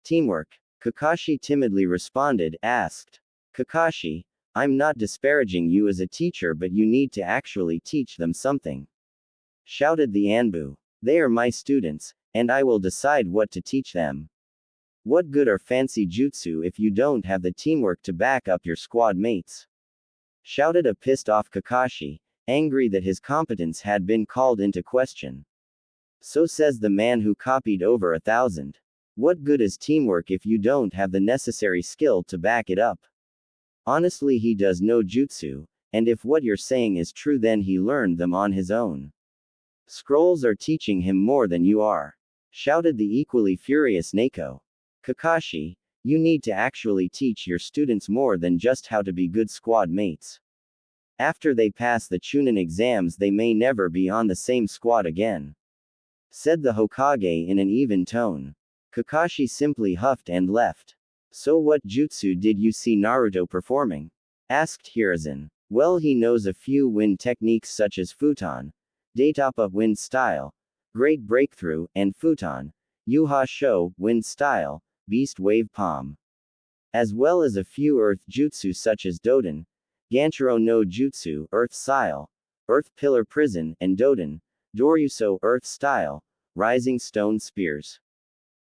Teamwork. Kakashi timidly responded, asked. Kakashi, I'm not disparaging you as a teacher, but you need to actually teach them something. Shouted the Anbu. They are my students, and I will decide what to teach them. What good are fancy jutsu if you don't have the teamwork to back up your squad mates? Shouted a pissed off Kakashi, angry that his competence had been called into question. So says the man who copied over 1,000. What good is teamwork if you don't have the necessary skill to back it up? Honestly, he does no jutsu, and if what you're saying is true, then he learned them on his own. Scrolls are teaching him more than you are. Shouted the equally furious Neko. Kakashi, you need to actually teach your students more than just how to be good squad mates. After they pass the Chunin exams, they may never be on the same squad again. Said the Hokage in an even tone. Kakashi simply huffed and left. So what jutsu did you see Naruto performing? Asked Hiruzen. Well, he knows a few wind techniques such as Futon, Daitapa wind style, Great Breakthrough, and Futon, Yuha Sho, wind style, Beast Wave Palm. As well as a few earth jutsu such as Doden, Ganchiro no Jutsu, earth style, Earth Pillar Prison, and Doden, Doryuso, earth style, Rising Stone Spears.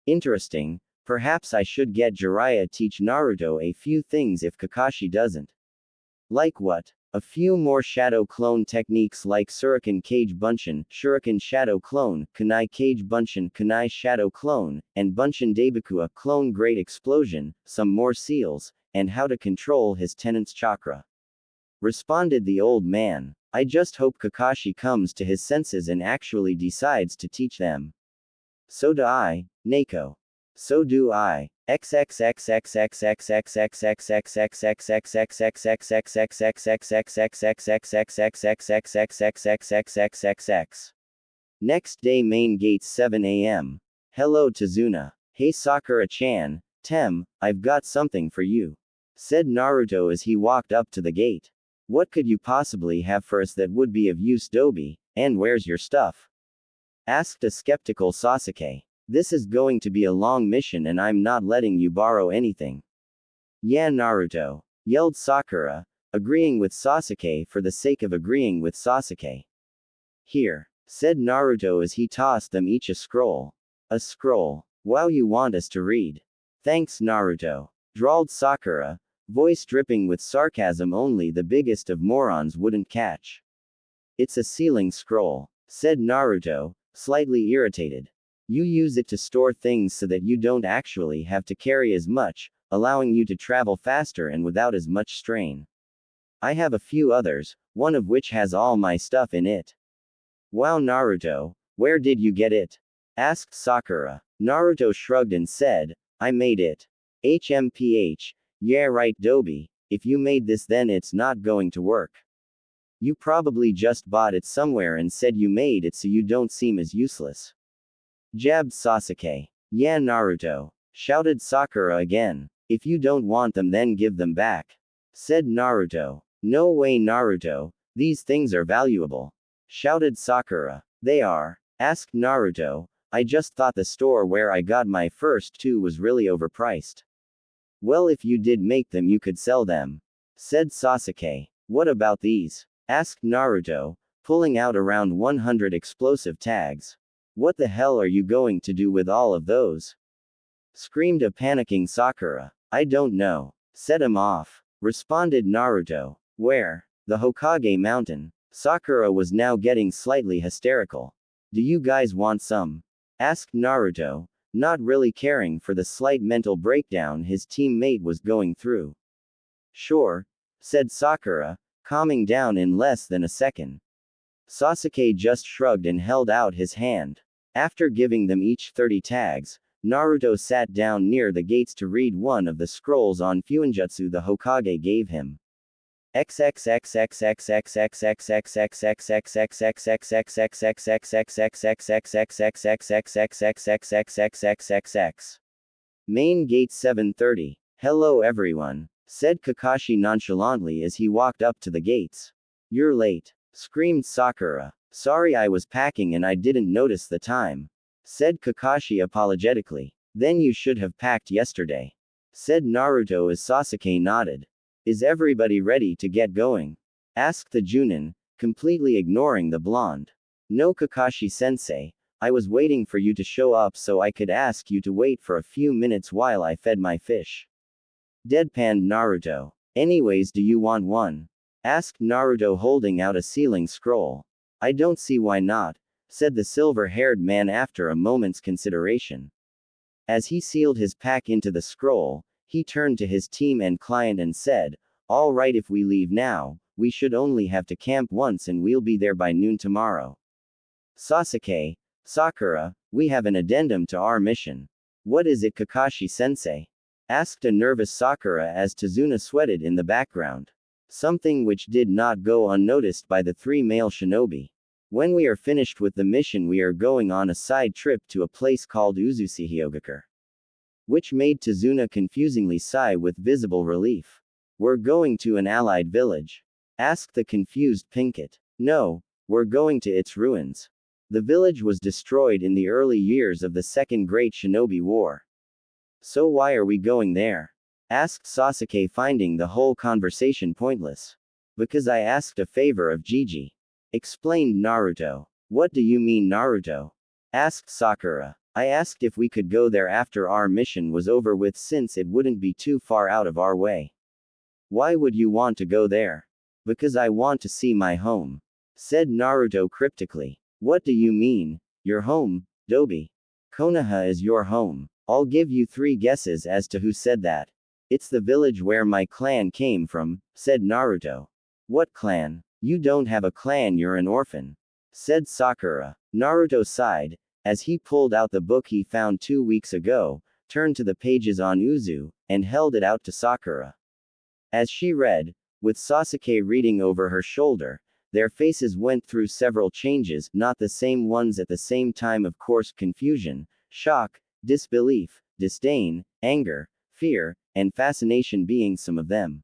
Interesting, perhaps I should get Jiraiya teach Naruto a few things if Kakashi doesn't. Like what? A few more shadow clone techniques like Shuriken Cage Bunshin, Shuriken Shadow Clone, Kunai Cage Bunshin, Kunai Shadow Clone, and Bunshin Daibakua Clone Great Explosion, some more seals, and how to control his tenant's chakra. Responded the old man. I just hope Kakashi comes to his senses and actually decides to teach them. So do I, Neko. So do I. Next day, main gate 7 a.m. Hello Tazuna. Hey Sakura-chan, Tem, I've got something for you. Said Naruto as he walked up to the gate. What could you possibly have for us that would be of use, Dobi, and where's your stuff? Asked a skeptical Sasuke. This is going to be a long mission and I'm not letting you borrow anything. Yeah, Naruto, yelled Sakura, agreeing with Sasuke for the sake of agreeing with Sasuke. Here, said Naruto as he tossed them each a scroll. A scroll. Wow, you want us to read? Thanks, Naruto, drawled Sakura, voice dripping with sarcasm only the biggest of morons wouldn't catch. It's a sealing scroll, said Naruto, slightly irritated. You use it to store things so that you don't actually have to carry as much, allowing you to travel faster and without as much strain. I have a few others, one of which has all my stuff in it. Wow, Naruto, where did you get it? Asked Sakura. Naruto shrugged and said, I made it. HMPH, yeah right Dobi, if you made this then it's not going to work. You probably just bought it somewhere and said you made it so you don't seem as useless. Jabbed Sasuke. Yeah, Naruto, shouted Sakura again. If you don't want them then give them back. Said Naruto. No way, Naruto, these things are valuable. Shouted Sakura. They are? Asked Naruto. I just thought the store where I got my first two was really overpriced. Well, if you did make them you could sell them. Said Sasuke. What about these? Asked Naruto, pulling out around 100 explosive tags. What the hell are you going to do with all of those? Screamed a panicking Sakura. I don't know. Set him off. Responded Naruto. Where? The Hokage Mountain. Sakura was now getting slightly hysterical. Do you guys want some? Asked Naruto, not really caring for the slight mental breakdown his teammate was going through. Sure, said Sakura, calming down in less than a second. Sasuke just shrugged and held out his hand. After giving them each 30 tags, Naruto sat down near the gates to read one of the scrolls on Fuinjutsu the Hokage gave him. Main Gate 730. Hello everyone, said Kakashi nonchalantly as he walked up to the gates. You're late, screamed Sakura. Sorry, I was packing and I didn't notice the time, said Kakashi apologetically. Then you should have packed yesterday, said Naruto as Sasuke nodded. Is everybody ready to get going? Asked the Junin, completely ignoring the blonde. No, Kakashi-sensei, I was waiting for you to show up so I could ask you to wait for a few minutes while I fed my fish. Deadpanned Naruto. Anyways, do you want one? Asked Naruto holding out a sealing scroll. I don't see why not, said the silver-haired man after a moment's consideration. As he sealed his pack into the scroll, he turned to his team and client and said, all right, if we leave now, we should only have to camp once and we'll be there by noon tomorrow. Sasuke, Sakura, we have an addendum to our mission. What is it, Kakashi-sensei? Asked a nervous Sakura as Tazuna sweated in the background. Something which did not go unnoticed by the three male shinobi. When we are finished with the mission, we are going on a side trip to a place called Uzushihyogakur. Which made Tazuna confusingly sigh with visible relief. We're going to an allied village? Asked the confused Pinkett. No, we're going to its ruins. The village was destroyed in the early years of the Second Great Shinobi War. So why are we going there? Asked Sasuke, finding the whole conversation pointless. Because I asked a favor of Gigi, explained Naruto. What do you mean, Naruto? Asked Sakura. I asked if we could go there after our mission was over with, since it wouldn't be too far out of our way. Why would you want to go there? Because I want to see my home, said Naruto cryptically. What do you mean, your home, Dobi? Konoha is your home. I'll give you 3 guesses as to who said that. It's the village where my clan came from, said Naruto. What clan? You don't have a clan, you're an orphan, said Sakura. Naruto sighed, as he pulled out the book he found 2 weeks ago, turned to the pages on Uzu, and held it out to Sakura. As she read, with Sasuke reading over her shoulder, their faces went through several changes, not the same ones at the same time, of course: confusion, shock, disbelief, disdain, anger, fear, and fascination being some of them.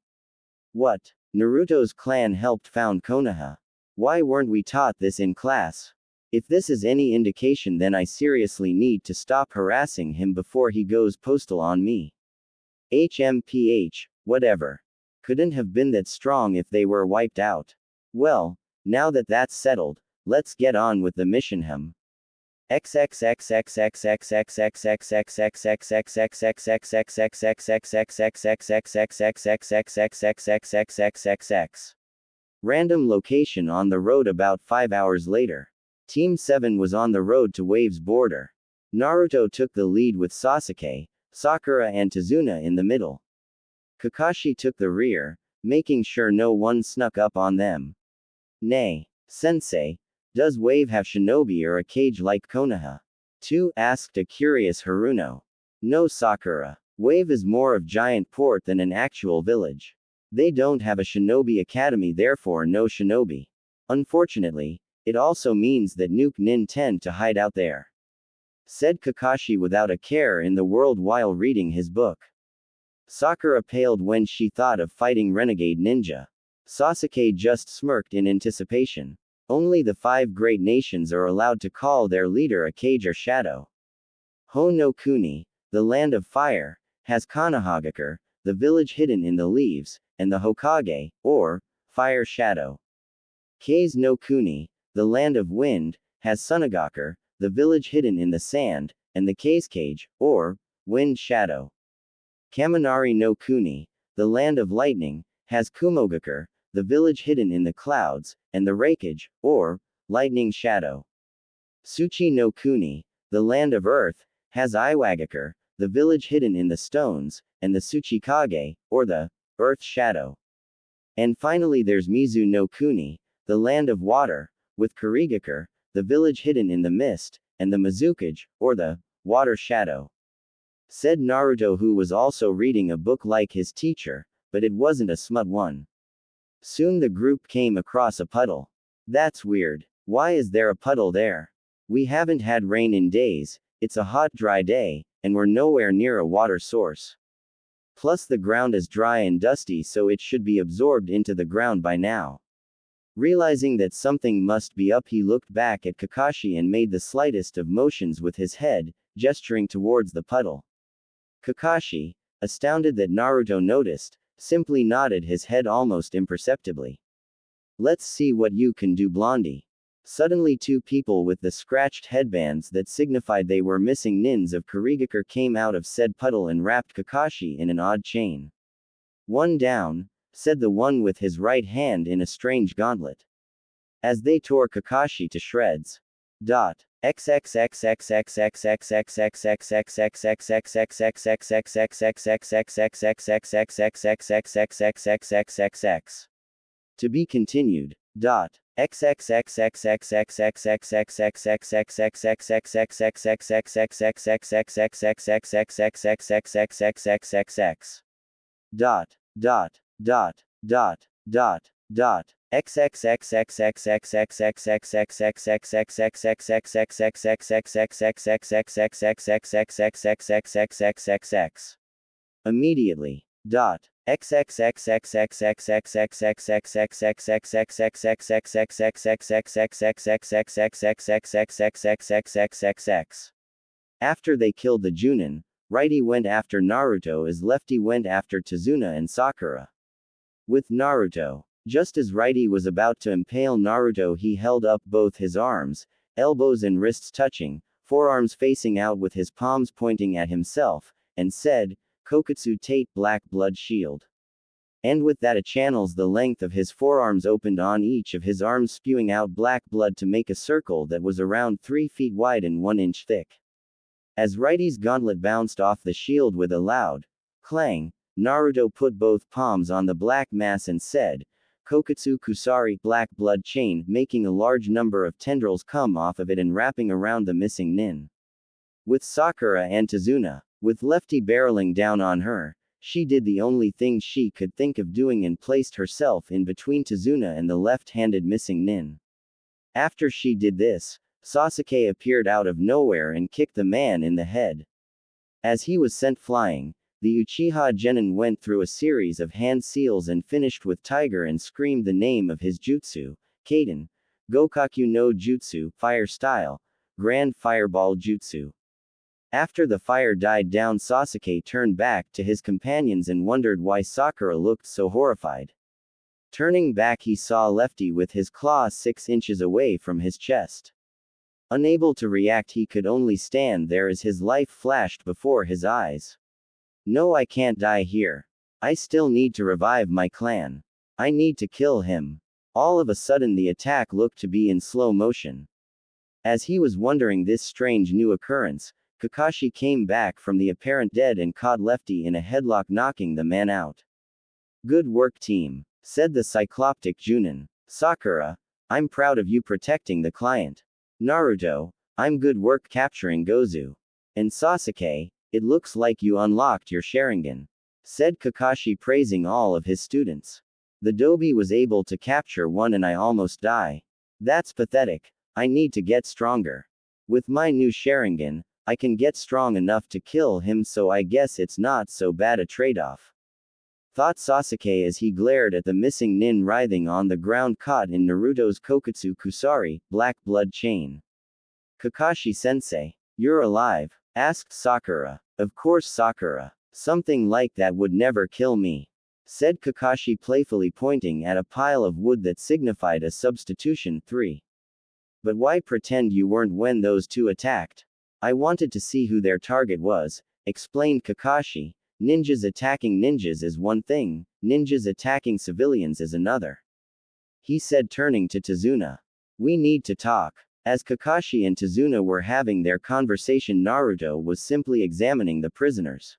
What? Naruto's clan helped found Konoha. Why weren't we taught this in class? If this is any indication, then I seriously need to stop harassing him before he goes postal on me. HMPH, whatever. Couldn't have been that strong if they were wiped out. Well, now that that's settled, let's get on with the mission. Random location on the road. About 5 hours later, Team 7 was on the road to Wave's border. Naruto took the lead with Sasuke, Sakura and Tazuna in the middle. Kakashi took the rear, making sure no one snuck up on them. Nay, sensei, does Wave have shinobi or a cage like Konoha? Too, asked a curious Haruno. No, Sakura. Wave is more of giant port than an actual village. They don't have a shinobi academy, therefore no shinobi. Unfortunately, it also means that Nuke Nin tend to hide out there, said Kakashi without a care in the world while reading his book. Sakura paled when she thought of fighting renegade ninja. Sasuke just smirked in anticipation. Only the 5 great nations are allowed to call their leader a kage or shadow. Ho no Kuni, the land of fire, has Konohagakure, the village hidden in the leaves, and the Hokage, or fire shadow. Kase no Kuni, the land of wind, has Sunagakure, the village hidden in the sand, and the Kase cage, or wind shadow. Kaminari no Kuni, the land of lightning, has Kumogakure, the village hidden in the clouds, and the Raikage, or lightning shadow. Tsuchi no Kuni, the land of earth, has Iwagakure, the village hidden in the stones, and the Tsuchikage, or the earth shadow. And finally there's Mizu no Kuni, the land of water, with Kurigakure, the village hidden in the mist, and the Mizukage, or the water shadow. Said Naruto, who was also reading a book like his teacher, but it wasn't a smut one. Soon the group came across a puddle. That's weird. Why is there a puddle there? We haven't had rain in days, it's a hot dry day, and we're nowhere near a water source. Plus the ground is dry and dusty, so it should be absorbed into the ground by now. Realizing that something must be up, he looked back at Kakashi and made the slightest of motions with his head, gesturing towards the puddle. Kakashi, astounded that Naruto noticed, simply nodded his head almost imperceptibly. Let's see what you can do, Blondie. Suddenly two people with the scratched headbands that signified they were missing nins of Kurigakure came out of said puddle and wrapped Kakashi in an odd chain. One down, said the one with his right hand in a strange gauntlet. As they tore Kakashi to shreds. To be continued. Immediately. After they killed the Junin, Righty went after Naruto as Lefty went after Tazuna and Sakura. With Naruto. Just as Righty was about to impale Naruto, he held up both his arms, elbows and wrists touching, forearms facing out with his palms pointing at himself, and said, Kokutsu Tate Black Blood Shield. And with that, it channels the length of his forearms opened on each of his arms, spewing out black blood to make a circle that was around 3 feet wide and 1 inch thick. As Righty's gauntlet bounced off the shield with a loud clang, Naruto put both palms on the black mass and said, Kokutsu Kusari Black Blood Chain, making a large number of tendrils come off of it and wrapping around the missing nin. With Sakura and Tazuna, with Lefty barreling down on her, she did the only thing she could think of doing and placed herself in between Tazuna and the left-handed missing nin. After she did this, Sasuke appeared out of nowhere and kicked the man in the head. As he was sent flying, the Uchiha Genin went through a series of hand seals and finished with Tiger and screamed the name of his jutsu, Kaden, Gokaku no Jutsu, Fire Style, Grand Fireball Jutsu. After the fire died down, Sasuke turned back to his companions and wondered why Sakura looked so horrified. Turning back, he saw Lefty with his claw 6 inches away from his chest. Unable to react, he could only stand there as his life flashed before his eyes. No, I can't die here. I still need to revive my clan. I need to kill him. All of a sudden the attack looked to be in slow motion. As he was wondering this strange new occurrence, Kakashi came back from the apparent dead and caught Lefty in a headlock, knocking the man out. Good work, team, said the cycloptic Junin. Sakura, I'm proud of you protecting the client. Naruto, I'm good work capturing Gozu. And Sasuke, it looks like you unlocked your Sharingan, said Kakashi, praising all of his students. The Dobi was able to capture one and I almost die. That's pathetic. I need to get stronger. With my new Sharingan, I can get strong enough to kill him, so I guess it's not so bad a trade-off. Thought Sasuke as he glared at the missing nin writhing on the ground, caught in Naruto's Kokutsu Kusari, Black Blood Chain. Kakashi-sensei, you're alive? Asked Sakura. Of course, Sakura. Something like that would never kill me, said Kakashi, playfully pointing at a pile of wood that signified a substitution 3. But why pretend you weren't when those two attacked? I wanted to see who their target was, explained Kakashi. Ninjas attacking ninjas is one thing, ninjas attacking civilians is another, he said, turning to Tazuna. We need to talk. As Kakashi and Tazuna were having their conversation, Naruto was simply examining the prisoners.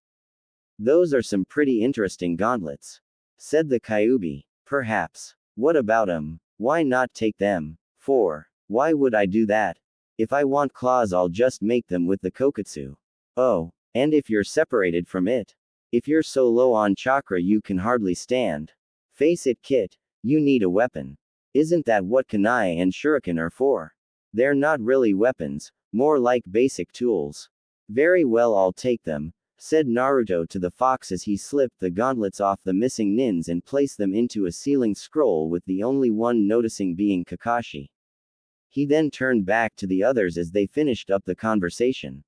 Those are some pretty interesting gauntlets, said the Kyuubi. Perhaps. What about 'em? Why not take them? 4. Why would I do that? If I want claws, I'll just make them with the kokatsu. Oh, and if you're separated from it. If you're so low on chakra you can hardly stand. Face it, Kit, you need a weapon. Isn't that what kunai and shuriken are for? They're not really weapons, more like basic tools. Very well, I'll take them, said Naruto to the fox as he slipped the gauntlets off the missing nins and placed them into a sealing scroll, with the only one noticing being Kakashi. He then turned back to the others as they finished up the conversation.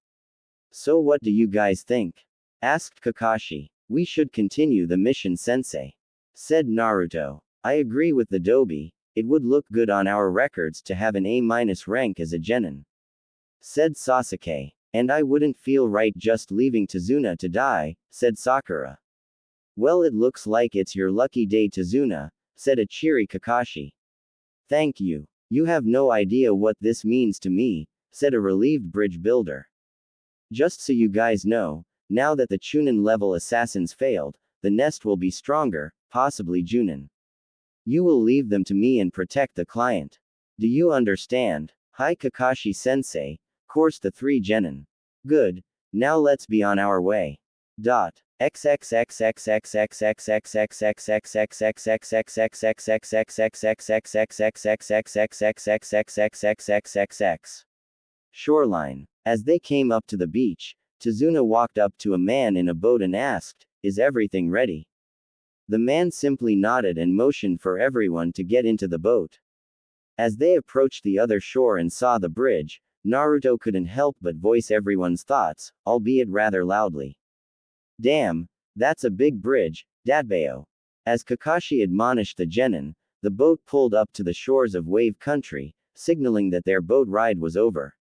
So what do you guys think? Asked Kakashi. We should continue the mission, sensei, said Naruto. I agree with the Dobi, it would look good on our records to have an A- rank as a genin, said Sasuke. And I wouldn't feel right just leaving Tazuna to die, said Sakura. Well, it looks like it's your lucky day, Tazuna, said a cheery Kakashi. Thank you. You have no idea what this means to me, said a relieved bridge builder. Just so you guys know, now that the Chunin level assassins failed, the nest will be stronger, possibly Junin. You will leave them to me and protect the client. Do you understand? Hi Kakashi sensei, course the 3 genin. Good, now let's be on our way. Dot. Shoreline. As they came up to the beach, Tazuna walked up to a man in a boat and asked, "Is everything ready?" The man simply nodded and motioned for everyone to get into the boat. As they approached the other shore and saw the bridge, Naruto couldn't help but voice everyone's thoughts, albeit rather loudly. Damn, that's a big bridge, Datbeo. As Kakashi admonished the genin, the boat pulled up to the shores of Wave Country, signaling that their boat ride was over.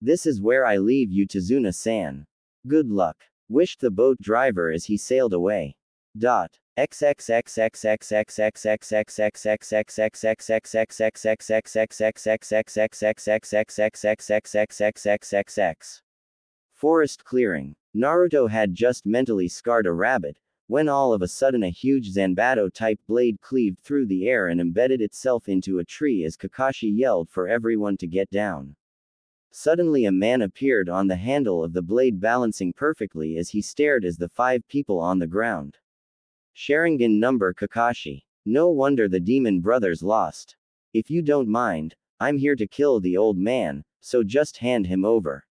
This is where I leave you, Tazuna-san. Good luck, wished the boat driver as he sailed away. Dot. Forest clearing. Naruto had just mentally scarred a rabbit, when all of a sudden a huge Zanbato-type blade cleaved through the air and embedded itself into a tree as Kakashi yelled for everyone to get down. Suddenly a man appeared on the handle of the blade, balancing perfectly as he stared as the 5 people on the ground. Sharingan number Kakashi. No wonder the demon brothers lost. If you don't mind, I'm here to kill the old man, so just hand him over,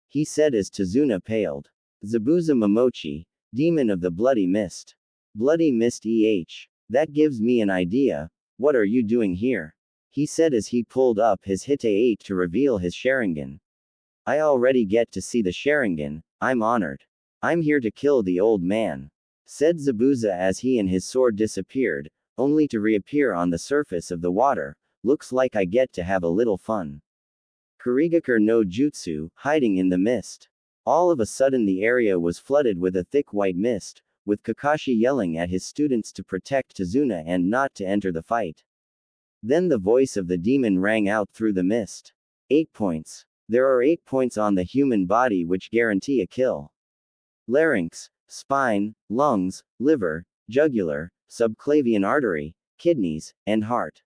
he said as Tazuna paled. Zabuza Momochi, demon of the Bloody Mist. Bloody Mist That gives me an idea, what are you doing here? He said as he pulled up his Hite 8 to reveal his Sharingan. I already get to see the Sharingan, I'm honored. I'm here to kill the old man, said Zabuza as he and his sword disappeared, only to reappear on the surface of the water. Looks like I get to have a little fun. Kurigakure no Jutsu, hiding in the mist. All of a sudden the area was flooded with a thick white mist, with Kakashi yelling at his students to protect Tazuna and not to enter the fight. Then the voice of the demon rang out through the mist. 8 points. There are 8 points on the human body which guarantee a kill. Larynx, spine, lungs, liver, jugular, subclavian artery, kidneys, and heart.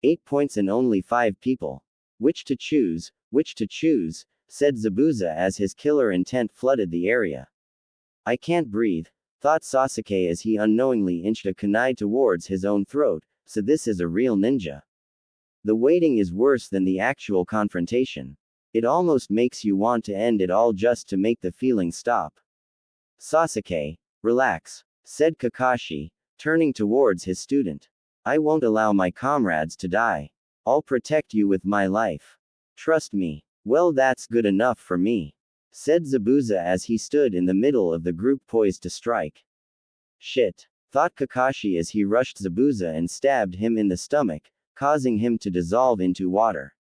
8 points and only 5 people. Which to choose, said Zabuza as his killer intent flooded the area. I can't breathe, thought Sasuke as he unknowingly inched a kunai towards his own throat, so this is a real ninja. The waiting is worse than the actual confrontation. It almost makes you want to end it all just to make the feeling stop. Sasuke, relax, said Kakashi, turning towards his student. I won't allow my comrades to die. I'll protect you with my life. Trust me. Well, that's good enough for me, said Zabuza as he stood in the middle of the group poised to strike. Shit, thought Kakashi as he rushed Zabuza and stabbed him in the stomach, causing him to dissolve into water.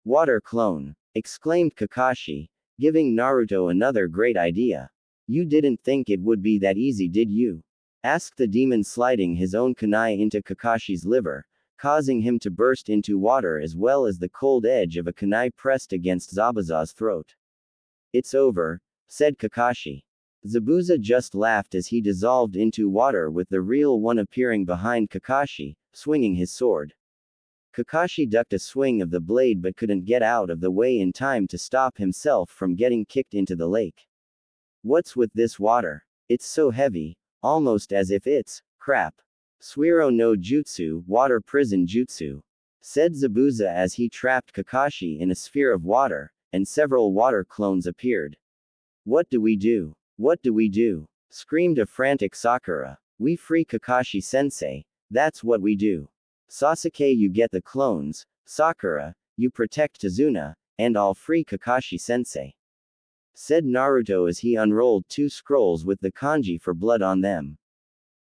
Water clone, exclaimed Kakashi, giving Naruto another great idea. You didn't think it would be that easy, did you? Asked the demon, sliding his own kunai into Kakashi's liver, causing him to burst into water as well as the cold edge of a kunai pressed against Zabuza's throat. It's over, said Kakashi. Zabuza just laughed as he dissolved into water with the real one appearing behind Kakashi, swinging his sword. Kakashi ducked a swing of the blade but couldn't get out of the way in time to stop himself from getting kicked into the lake. What's with this water? It's so heavy, almost as if it's crap. Suiro no Jutsu, water prison jutsu, said Zabuza as he trapped Kakashi in a sphere of water, and several water clones appeared. What do we do? What do we do? Screamed a frantic Sakura. We free Kakashi sensei, that's what we do. Sasuke, you get the clones, Sakura, you protect Tazuna, and I'll free Kakashi sensei, said Naruto as he unrolled two scrolls with the kanji for blood on them.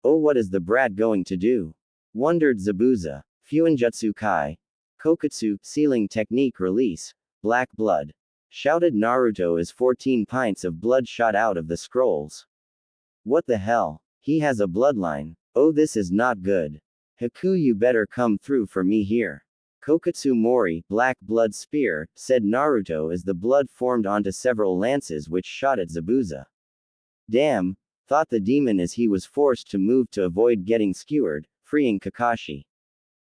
Oh, what is the brat going to do? Wondered Zabuza. Fuinjutsu Kai. Kokutsu, sealing technique release. Black blood. Shouted Naruto as 14 pints of blood shot out of the scrolls. What the hell? He has a bloodline. Oh, this is not good. Haku, you better come through for me here. Kokutsu Mori, black blood spear, said Naruto as the blood formed onto several lances which shot at Zabuza. Damn, thought the demon as he was forced to move to avoid getting skewered, freeing Kakashi.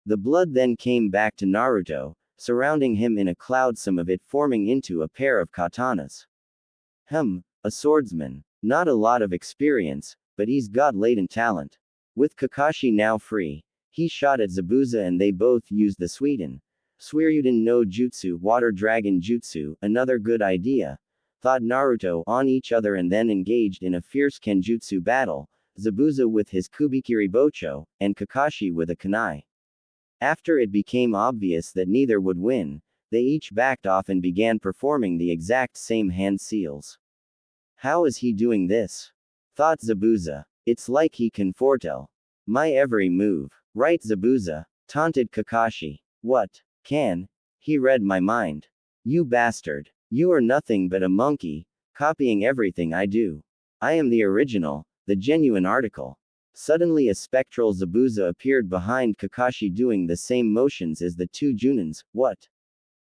The blood then came back to Naruto, surrounding him in a cloud, some of it forming into a pair of katanas. A swordsman. Not a lot of experience, but he's got latent talent. With Kakashi now free, he shot at Zabuza and they both used the Suiryuden no Jutsu, water dragon jutsu, another good idea, thought Naruto, on each other and then engaged in a fierce kenjutsu battle, Zabuza with his Kubikiri Bocho, and Kakashi with a kunai. After it became obvious that neither would win, they each backed off and began performing the exact same hand seals. How is he doing this? Thought Zabuza. It's like he can foretell my every move. Right, Zabuza? Taunted Kakashi. What? Can? He read my mind. You bastard. You are nothing but a monkey, copying everything I do. I am the original, the genuine article. Suddenly a spectral Zabuza appeared behind Kakashi doing the same motions as the two Junins. What?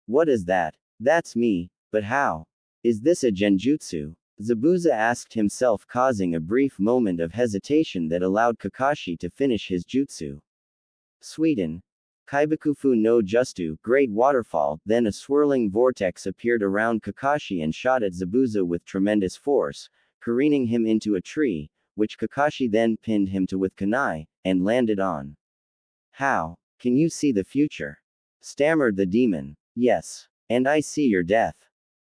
What is that? That's me, but how? Is this a genjutsu? Zabuza asked himself, causing a brief moment of hesitation that allowed Kakashi to finish his jutsu. Sweden. Kaibakufu no Justu, great waterfall, then a swirling vortex appeared around Kakashi and shot at Zabuza with tremendous force, careening him into a tree, which Kakashi then pinned him to with kunai, and landed on. How? Can you see the future? Stammered the demon. Yes. And I see your death,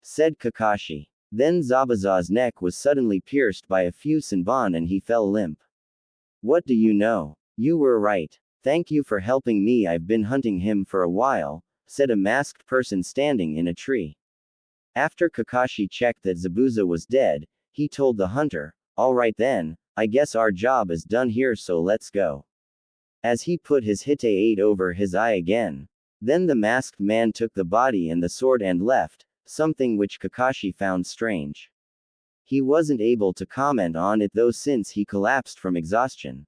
said Kakashi. Then Zabuza's neck was suddenly pierced by a few Senbon and he fell limp. What do you know? You were right. Thank you for helping me. I've been hunting him for a while, said a masked person standing in a tree. After Kakashi checked that Zabuza was dead, he told the hunter, all right then, I guess our job is done here, so let's go. As he put his hite-8 over his eye again. Then the masked man took the body and the sword and left, something which Kakashi found strange. He wasn't able to comment on it though since he collapsed from exhaustion.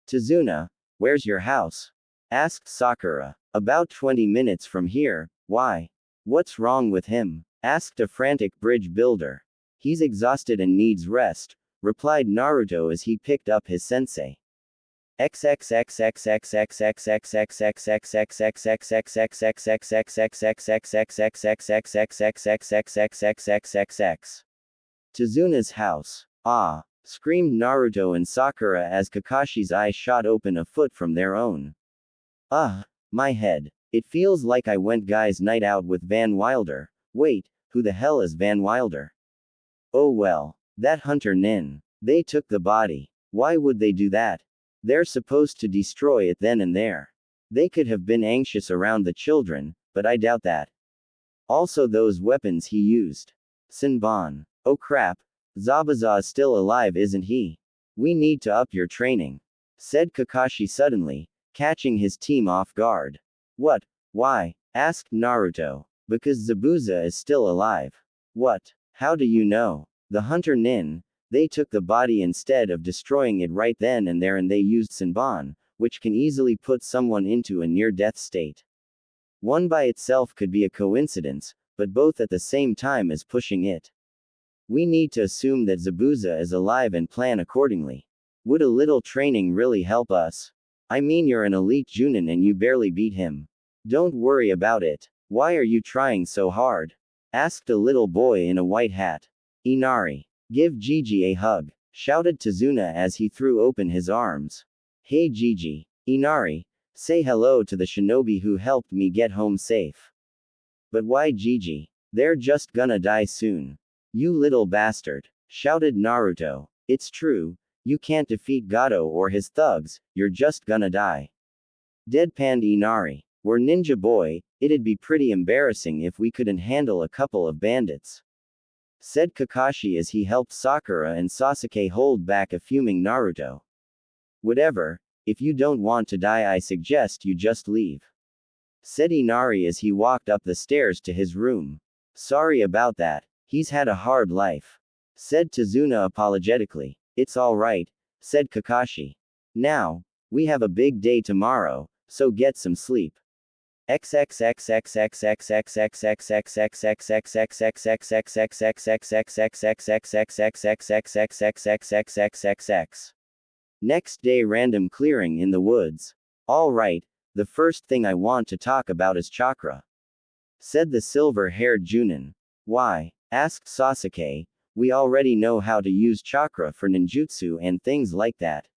Tazuna, where's your house? Asked Sakura. About 20 minutes from here. Why? What's wrong with him? Asked a frantic bridge builder. He's exhausted and needs rest, replied Naruto as he picked up his sensei. Tazuna's house. Ah! Screamed Naruto and Sakura as Kakashi's eyes shot open a foot from their own. My head. It feels like I went guys' night out with Van Wilder. Wait, who the hell is Van Wilder? Oh well. That hunter Nin. They took the body. Why would they do that? They're supposed to destroy it then and there. They could have been anxious around the children, but I doubt that. Also those weapons he used. Senbon. Oh crap. Zabuza is still alive, isn't he? We need to up your training, said Kakashi suddenly, catching his team off guard. What? Why? Asked Naruto. Because Zabuza is still alive. What? How do you know? The hunter Nin. They took the body instead of destroying it right then and there, and they used Senbon, which can easily put someone into a near-death state. One by itself could be a coincidence, but both at the same time is pushing it. We need to assume that Zabuza is alive and plan accordingly. Would a little training really help us? I mean, you're an elite Junin and you barely beat him. Don't worry about it. Why are you trying so hard? Asked a little boy in a white hat. Inari. Give Gigi a hug, shouted Tazuna as he threw open his arms. Hey Gigi. Inari. Say hello to the shinobi who helped me get home safe. But why Gigi? They're just gonna die soon. You little bastard, shouted Naruto. It's true, you can't defeat Gato or his thugs, you're just gonna die. Deadpanned Inari. We're ninja boy, it'd be pretty embarrassing if we couldn't handle a couple of bandits. Said Kakashi as he helped Sakura and Sasuke hold back a fuming Naruto. Whatever, if you don't want to die I suggest you just leave. Said Inari as he walked up the stairs to his room. Sorry about that, he's had a hard life. Said Tazuna apologetically. It's alright, said Kakashi. Now, we have a big day tomorrow, so get some sleep. Next day random clearing in the woods. Alright, the first thing I want to talk about is chakra. Said the silver-haired Junin. Why? Asked Sasuke. We already know how to use chakra for ninjutsu and things like that.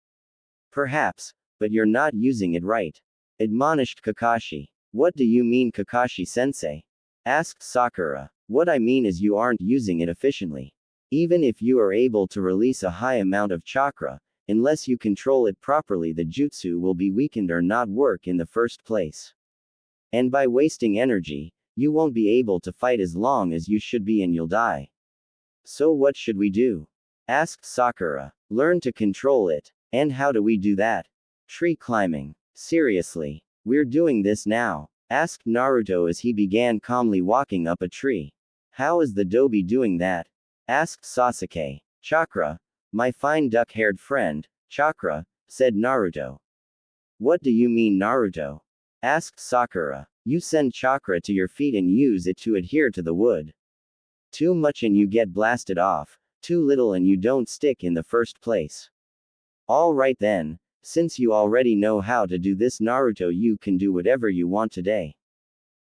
Perhaps, but you're not using it right. Admonished Kakashi. What do you mean Kakashi-sensei? Asked Sakura. What I mean is you aren't using it efficiently. Even if you are able to release a high amount of chakra, unless you control it properly the jutsu will be weakened or not work in the first place. And by wasting energy, you won't be able to fight as long as you should be and you'll die. So what should we do? Asked Sakura. Learn to control it. And how do we do that? Tree climbing. Seriously. We're doing this now. Asked Naruto as he began calmly walking up a tree. How is the Dobi doing that? Asked Sasuke. Chakra. My fine duck-haired friend, chakra, said Naruto. What do you mean Naruto? Asked Sakura. You send chakra to your feet and use it to adhere to the wood. Too much and you get blasted off, too little and you don't stick in the first place. Alright then, since you already know how to do this Naruto you can do whatever you want today.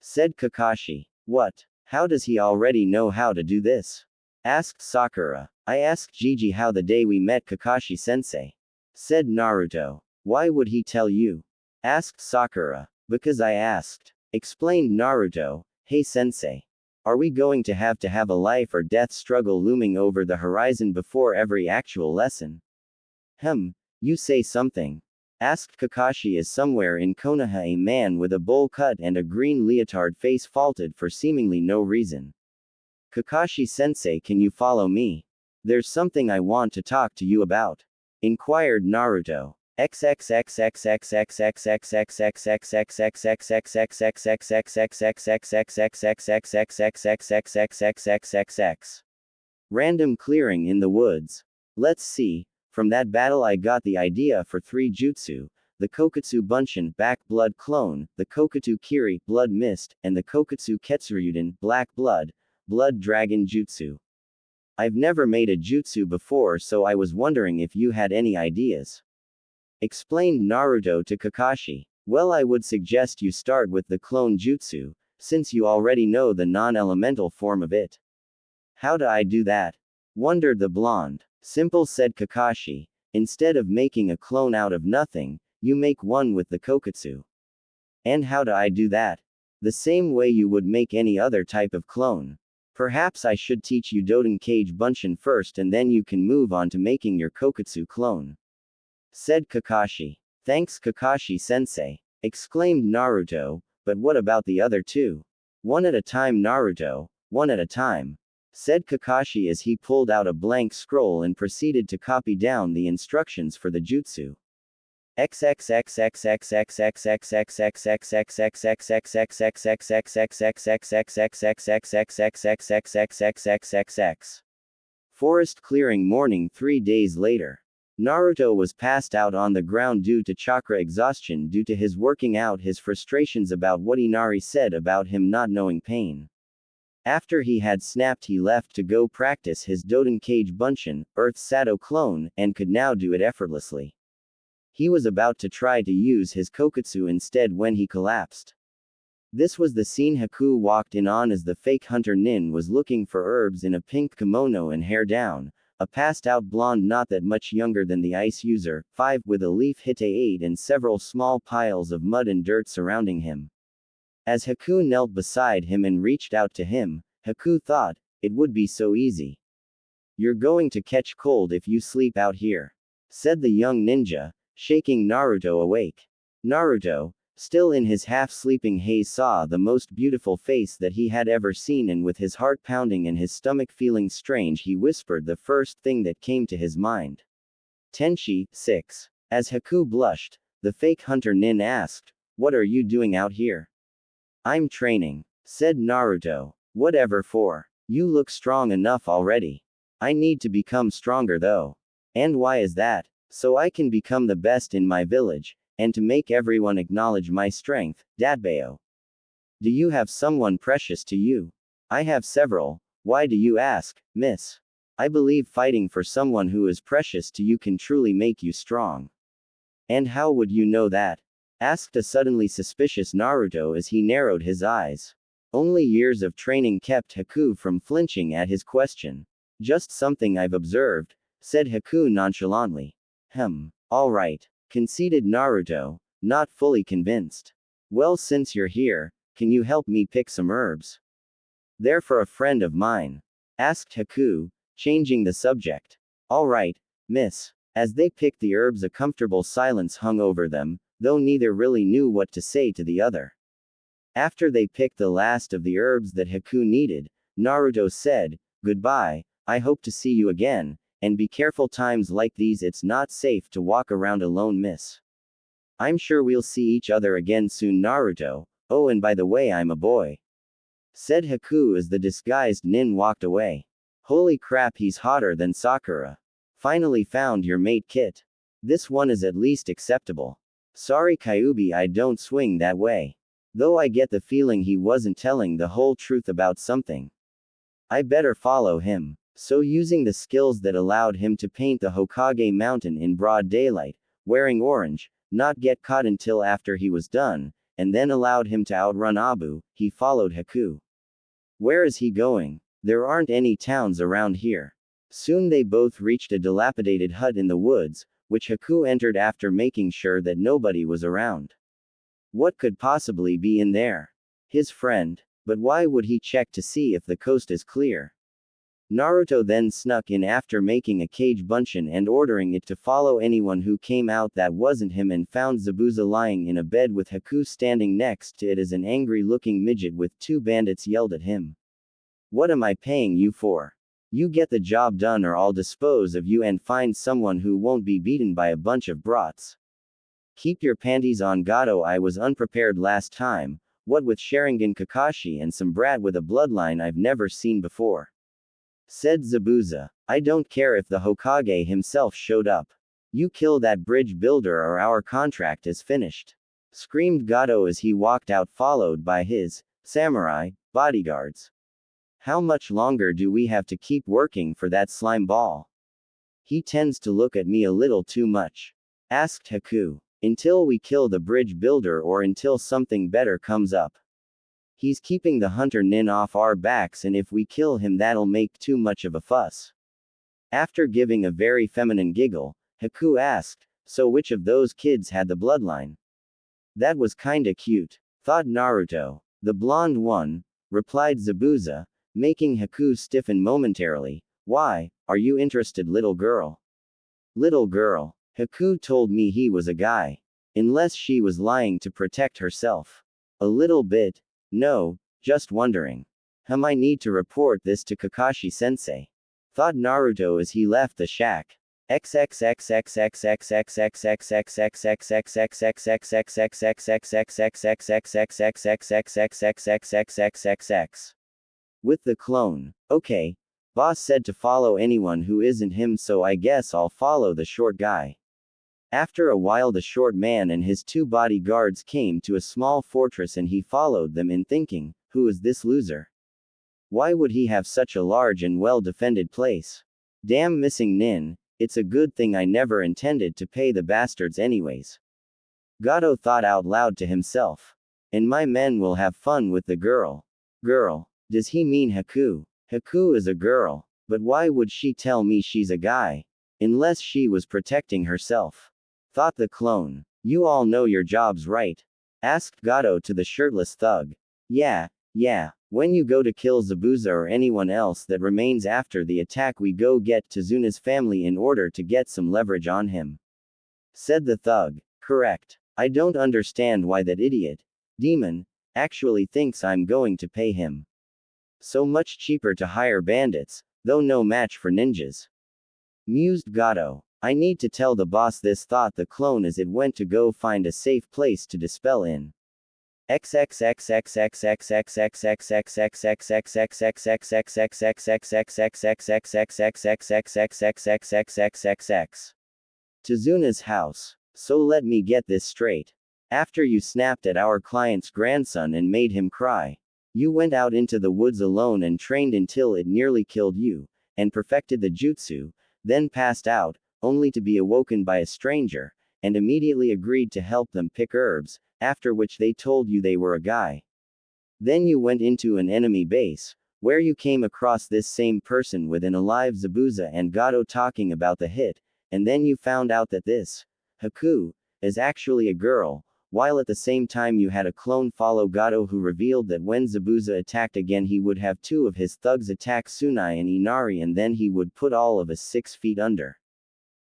Said Kakashi. What? How does he already know how to do this? Asked Sakura. I asked Gigi how the day we met Kakashi-sensei. Said Naruto. Why would he tell you? Asked Sakura. Because I asked. Explained Naruto. Hey sensei. Are we going to have a life or death struggle looming over the horizon before every actual lesson? You say something. Asked Kakashi as somewhere in Konoha a man with a bowl cut and a green leotard face faulted for seemingly no reason. Kakashi-sensei can you follow me? There's something I want to talk to you about. Inquired Naruto. Random clearing in the woods. Let's see. From that battle I got the idea for 3 jutsu. The Kokutsu Bunshin, Back Blood Clone, the Kokutsu Kiri, Blood Mist, and the Kokutsu Ketsuryuden, Black Blood, Blood Dragon Jutsu. I've never made a jutsu before so I was wondering if you had any ideas. Explained Naruto to Kakashi. Well I would suggest you start with the clone jutsu, since you already know the non-elemental form of it. How do I do that? Wondered the blonde. Simple said Kakashi. Instead of making a clone out of nothing, you make one with the Kokutsu. And how do I do that? The same way you would make any other type of clone. Perhaps I should teach you Doden Cage Bunshin first and then you can move on to making your Kokutsu clone. Said Kakashi. Thanks Kakashi-sensei. Exclaimed Naruto, but what about the other 2? One at a time Naruto, one at a time. Said Kakashi as he pulled out a blank scroll and proceeded to copy down the instructions for the jutsu. Forest clearing morning 3 days later. Naruto was passed out on the ground due to chakra exhaustion due to his working out his frustrations about what Inari said about him not knowing pain. After he had snapped he left to go practice his Doden Cage Bunshin, Earth Sado clone, and could now do it effortlessly. He was about to try to use his Kokutsu instead when he collapsed. This was the scene Haku walked in on as the fake hunter Nin was looking for herbs in a pink kimono and hair down, a passed-out blonde not that much younger than the ice user, 5 with a leaf hite 8 and several small piles of mud and dirt surrounding him. As Haku knelt beside him and reached out to him, Haku thought, it would be so easy. You're going to catch cold if you sleep out here, said the young ninja, shaking Naruto awake. Naruto, still in his half-sleeping haze, saw the most beautiful face that he had ever seen, and with his heart pounding and his stomach feeling strange, he whispered the first thing that came to his mind. Tenshi, 6. As Haku blushed, the fake hunter Nin asked, "What are you doing out here?" "I'm training," said Naruto. "Whatever for? You look strong enough already. I need to become stronger though." "And why is that?" "So I can become the best in my village, and to make everyone acknowledge my strength, Datbeo." "Do you have someone precious to you?" "I have several. Why do you ask, miss?" "I believe fighting for someone who is precious to you can truly make you strong." "And how would you know that?" asked a suddenly suspicious Naruto as he narrowed his eyes. Only years of training kept Haku from flinching at his question. "Just something I've observed," said Haku nonchalantly. All right," conceded Naruto, not fully convinced. "Well, since you're here, can you help me pick some herbs?" "They're for a friend of mine," asked Haku, changing the subject. "All right, miss." As they picked the herbs, a comfortable silence hung over them, though neither really knew what to say to the other. After they picked the last of the herbs that Haku needed, Naruto said, "Goodbye, I hope to see you again, and be careful, times like these it's not safe to walk around alone, miss." "I'm sure we'll see each other again soon, Naruto. Oh, and by the way, I'm a boy," said Haku as the disguised Nin walked away. "Holy crap, he's hotter than Sakura. Finally found your mate, Kit. This one is at least acceptable. Sorry Kyuubi, I don't swing that way. Though I get the feeling he wasn't telling the whole truth about something. I better follow him." So using the skills that allowed him to paint the Hokage mountain in broad daylight, wearing orange, not get caught until after he was done, and then allowed him to outrun Abu, he followed Haku. Where is he going? There aren't any towns around here. Soon they both reached a dilapidated hut in the woods, which Haku entered after making sure that nobody was around. What could possibly be in there? His friend. But why would he check to see if the coast is clear? Naruto then snuck in after making a cage bunshin and ordering it to follow anyone who came out that wasn't him, and found Zabuza lying in a bed with Haku standing next to it as an angry-looking midget with 2 bandits yelled at him. "What am I paying you for? You get the job done or I'll dispose of you and find someone who won't be beaten by a bunch of brats. Keep your panties on, Gato. I was unprepared last time, what with Sharingan Kakashi and some brat with a bloodline I've never seen before," said Zabuza. "I don't care if the Hokage himself showed up. You kill that bridge builder or our contract is finished," screamed Gato as he walked out followed by his samurai bodyguards. "How much longer do we have to keep working for that slime ball? He tends to look at me a little too much," asked Haku. "Until we kill the bridge builder or until something better comes up. He's keeping the hunter Nin off our backs, and if we kill him that'll make too much of a fuss." After giving a very feminine giggle, Haku asked, "So which of those kids had the bloodline?" "That was kinda cute," thought Naruto. "The blonde one," replied Zabuza, making Haku stiffen momentarily. "Why, are you interested, little girl?" "Little girl. Haku told me he was a guy. Unless she was lying to protect herself." "A little bit. No, just wondering." I need to report this to Kakashi-sensei," thought Naruto as he left the shack. With the clone. "Okay. Boss said to follow anyone who isn't him, so I guess I'll follow the short guy." After a while the short man and his 2 bodyguards came to a small fortress and he followed them in, thinking, who is this loser? Why would he have such a large and well-defended place? Damn missing Nin, it's a good thing I never intended to pay the bastards anyways. Gato thought out loud to himself. and my men will have fun with the girl. Girl. Does he mean Haku? Haku is a girl, but why would she tell me she's a guy? Unless she was protecting herself. Thought the clone. You all know your jobs, right? Asked Gato to the shirtless thug. Yeah, yeah. When you go to kill Zabuza or anyone else that remains after the attack, we go get Tezuna's family in order to get some leverage on him. Said the thug. Correct. I don't understand why that idiot, demon, actually thinks I'm going to pay him. So much cheaper to hire bandits, though no match for ninjas. Mused Gato. I need to tell the boss this, thought the clone as it went to go find a safe place to dispel in. Tezuna's house. So let me get this straight. After you snapped at our client's grandson and made him cry, you went out into the woods alone and trained until it nearly killed you, and perfected the jutsu, then passed out, only to be awoken by a stranger, and immediately agreed to help them pick herbs, after which they told you they were a guy. Then you went into an enemy base, where you came across this same person with an alive Zabuza and Gato talking about the hit, and then you found out that this Haku is actually a girl, while at the same time you had a clone follow Gato who revealed that when Zabuza attacked again he would have two of his thugs attack Tsunai and Inari and then he would put all of us 6 feet under.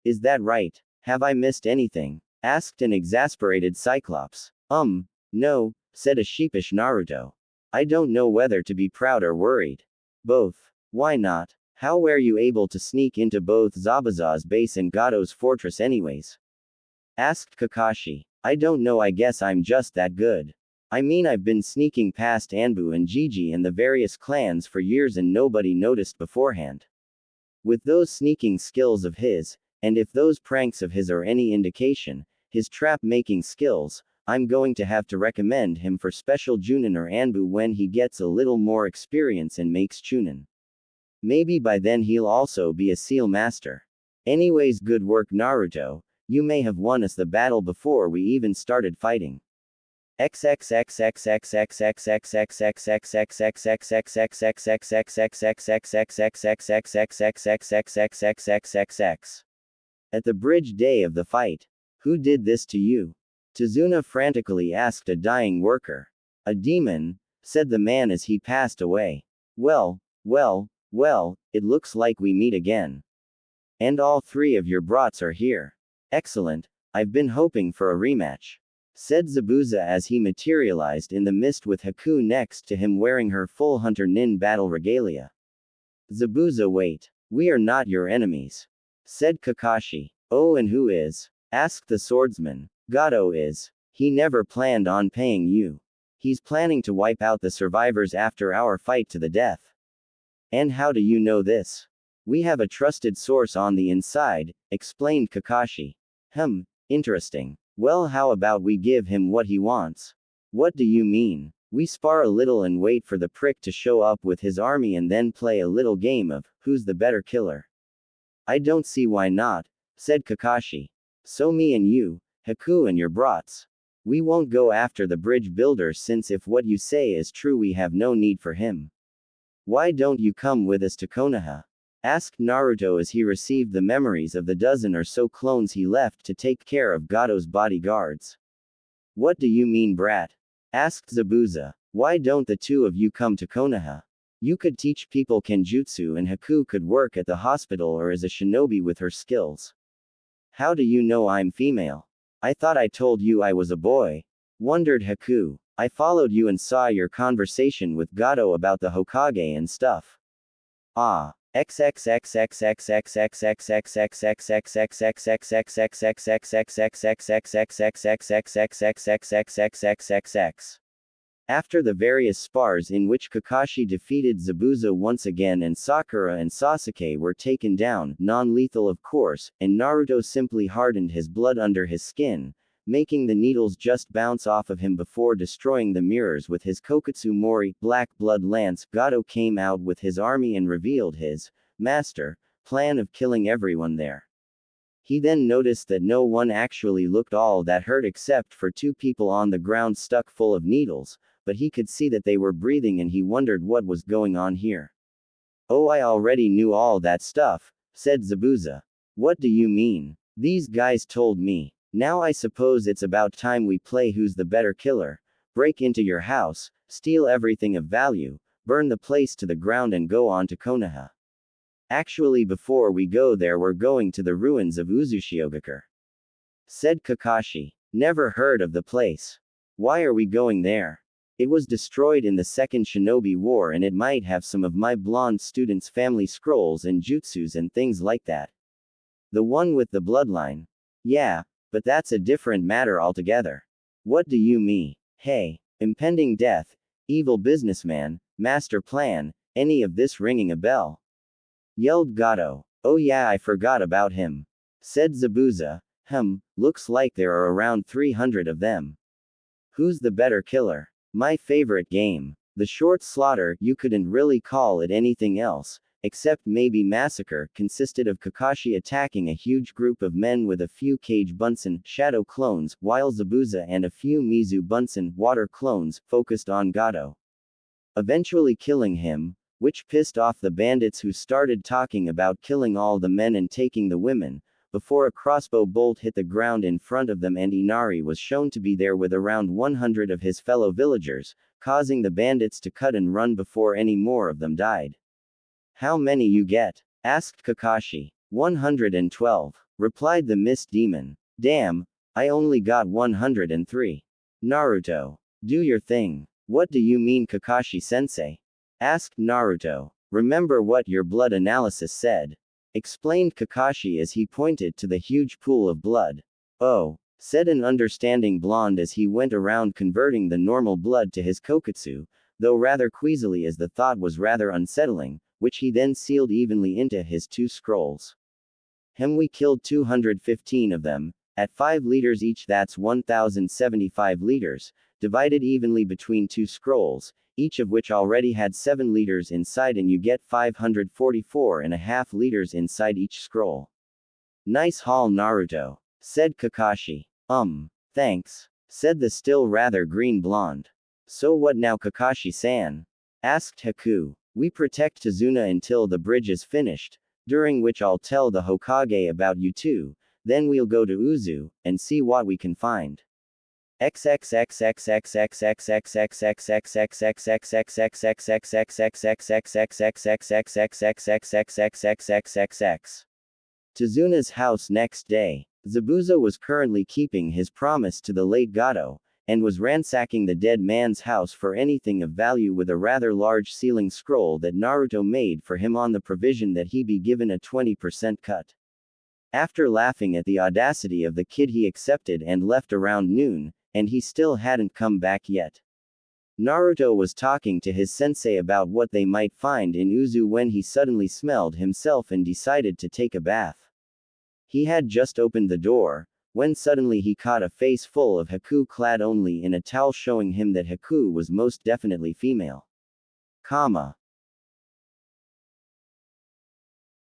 Is that right? Have I missed anything? Asked an exasperated Cyclops. No, said a sheepish Naruto. I don't know whether to be proud or worried. Both. Why not? How were you able to sneak into both Zabuza's base and Gato's fortress anyways? Asked Kakashi. I don't know, I guess I'm just that good. I mean, I've been sneaking past Anbu and Gigi and the various clans for years and nobody noticed beforehand. With those sneaking skills of his, and if those pranks of his are any indication, his trap-making skills, I'm going to have to recommend him for special Junin or Anbu when he gets a little more experience and makes Chunin. Maybe by then he'll also be a seal master. Anyways, good work Naruto, you may have won us the battle before we even started fighting. At the bridge day of the fight. Who did this to you? Tezuna frantically asked a dying worker. A demon, said the man as he passed away. Well, it looks like we meet again. And all 3 of your brats are here. Excellent, I've been hoping for a rematch. Said Zabuza as he materialized in the mist with Haku next to him wearing her full Hunter Nin battle regalia. Zabuza, wait. We are not your enemies. Said Kakashi. Oh, and who is? Asked the swordsman. Gato is. He never planned on paying you. He's planning to wipe out the survivors after our fight to the death. And how do you know this? We have a trusted source on the inside, explained Kakashi. Interesting. Well, how about we give him what he wants? What do you mean? We spar a little and wait for the prick to show up with his army and then play a little game of, who's the better killer? I don't see why not, said Kakashi. So me and you, Haku and your brats. We won't go after the bridge builder since if what you say is true we have no need for him. Why don't you come with us to Konoha? Asked Naruto as he received the memories of the dozen or so clones he left to take care of Gato's bodyguards. What do you mean, brat? Asked Zabuza. Why don't the 2 of you come to Konoha? You could teach people Kenjutsu and Haku could work at the hospital or as a shinobi with her skills. How do you know I'm female? I thought I told you I was a boy. Wondered Haku. I followed you and saw your conversation with Gato about the Hokage and stuff. Ah. After the various spars in which Kakashi defeated Zabuza once again and Sakura and Sasuke were taken down, non-lethal of course, and Naruto simply hardened his blood under his skin, making the needles just bounce off of him before destroying the mirrors with his Kokatsu Mori, black blood lance. Gato came out with his army and revealed his master plan of killing everyone there. He then noticed that no one actually looked all that hurt except for two people on the ground stuck full of needles, but he could see that they were breathing and he wondered what was going on here. Oh, I already knew all that stuff, said Zabuza. What do you mean? These guys told me. Now I suppose it's about time we play who's the better killer. Break into your house, steal everything of value, burn the place to the ground and go on to Konoha. Actually, before we go there, we're going to the ruins of Uzushiogakure, said Kakashi. Never heard of the place. Why are we going there? It was destroyed in the Second Shinobi War and it might have some of my blonde students' family scrolls and jutsus and things like that. The one with the bloodline? Yeah, but that's a different matter altogether. What do you mean? Hey, impending death, evil businessman, master plan, any of this ringing a bell? Yelled Gato. Oh yeah, I forgot about him. Said Zabuza. Looks like there are around 300 of them. Who's the better killer? My favorite game. The Short Slaughter, you couldn't really call it anything else, except maybe Massacre, consisted of Kakashi attacking a huge group of men with a few Cage Bunsen, Shadow clones, while Zabuza and a few Mizu Bunsen, Water clones, focused on Gato. Eventually killing him, which pissed off the bandits who started talking about killing all the men and taking the women, before a crossbow bolt hit the ground in front of them and Inari was shown to be there with around 100 of his fellow villagers, causing the bandits to cut and run before any more of them died. How many you get? Asked Kakashi. 112, replied the Mist Demon. Damn, I only got 103. Naruto. Do your thing. What do you mean, Kakashi-sensei? Asked Naruto. Remember what your blood analysis said, explained Kakashi as he pointed to the huge pool of blood. Oh, said an understanding blonde as he went around converting the normal blood to his koketsu, though rather queasily as the thought was rather unsettling, which he then sealed evenly into his two scrolls. We killed 215 of them, at 5 liters each, that's 1075 liters, divided evenly between two scrolls, each of which already had 7 liters inside, and you get 544.5 liters inside each scroll. Nice haul, Naruto, said Kakashi. Thanks, said the still rather green blonde. So what now, Kakashi-san? Asked Haku. We protect Tazuna until the bridge is finished, during which I'll tell the Hokage about you two, then we'll go to Uzu, and see what we can find. Tazuna's house next day. Zabuza was currently keeping his promise to the late Gato, and was ransacking the dead man's house for anything of value with a rather large sealing scroll that Naruto made for him on the provision that he be given a 20% cut. After laughing at the audacity of the kid, he accepted and left around noon, and he still hadn't come back yet. Naruto was talking to his sensei about what they might find in Uzu when he suddenly smelled himself and decided to take a bath. He had just opened the door, when suddenly he caught a face full of Haku clad only in a towel, showing him that Haku was most definitely female.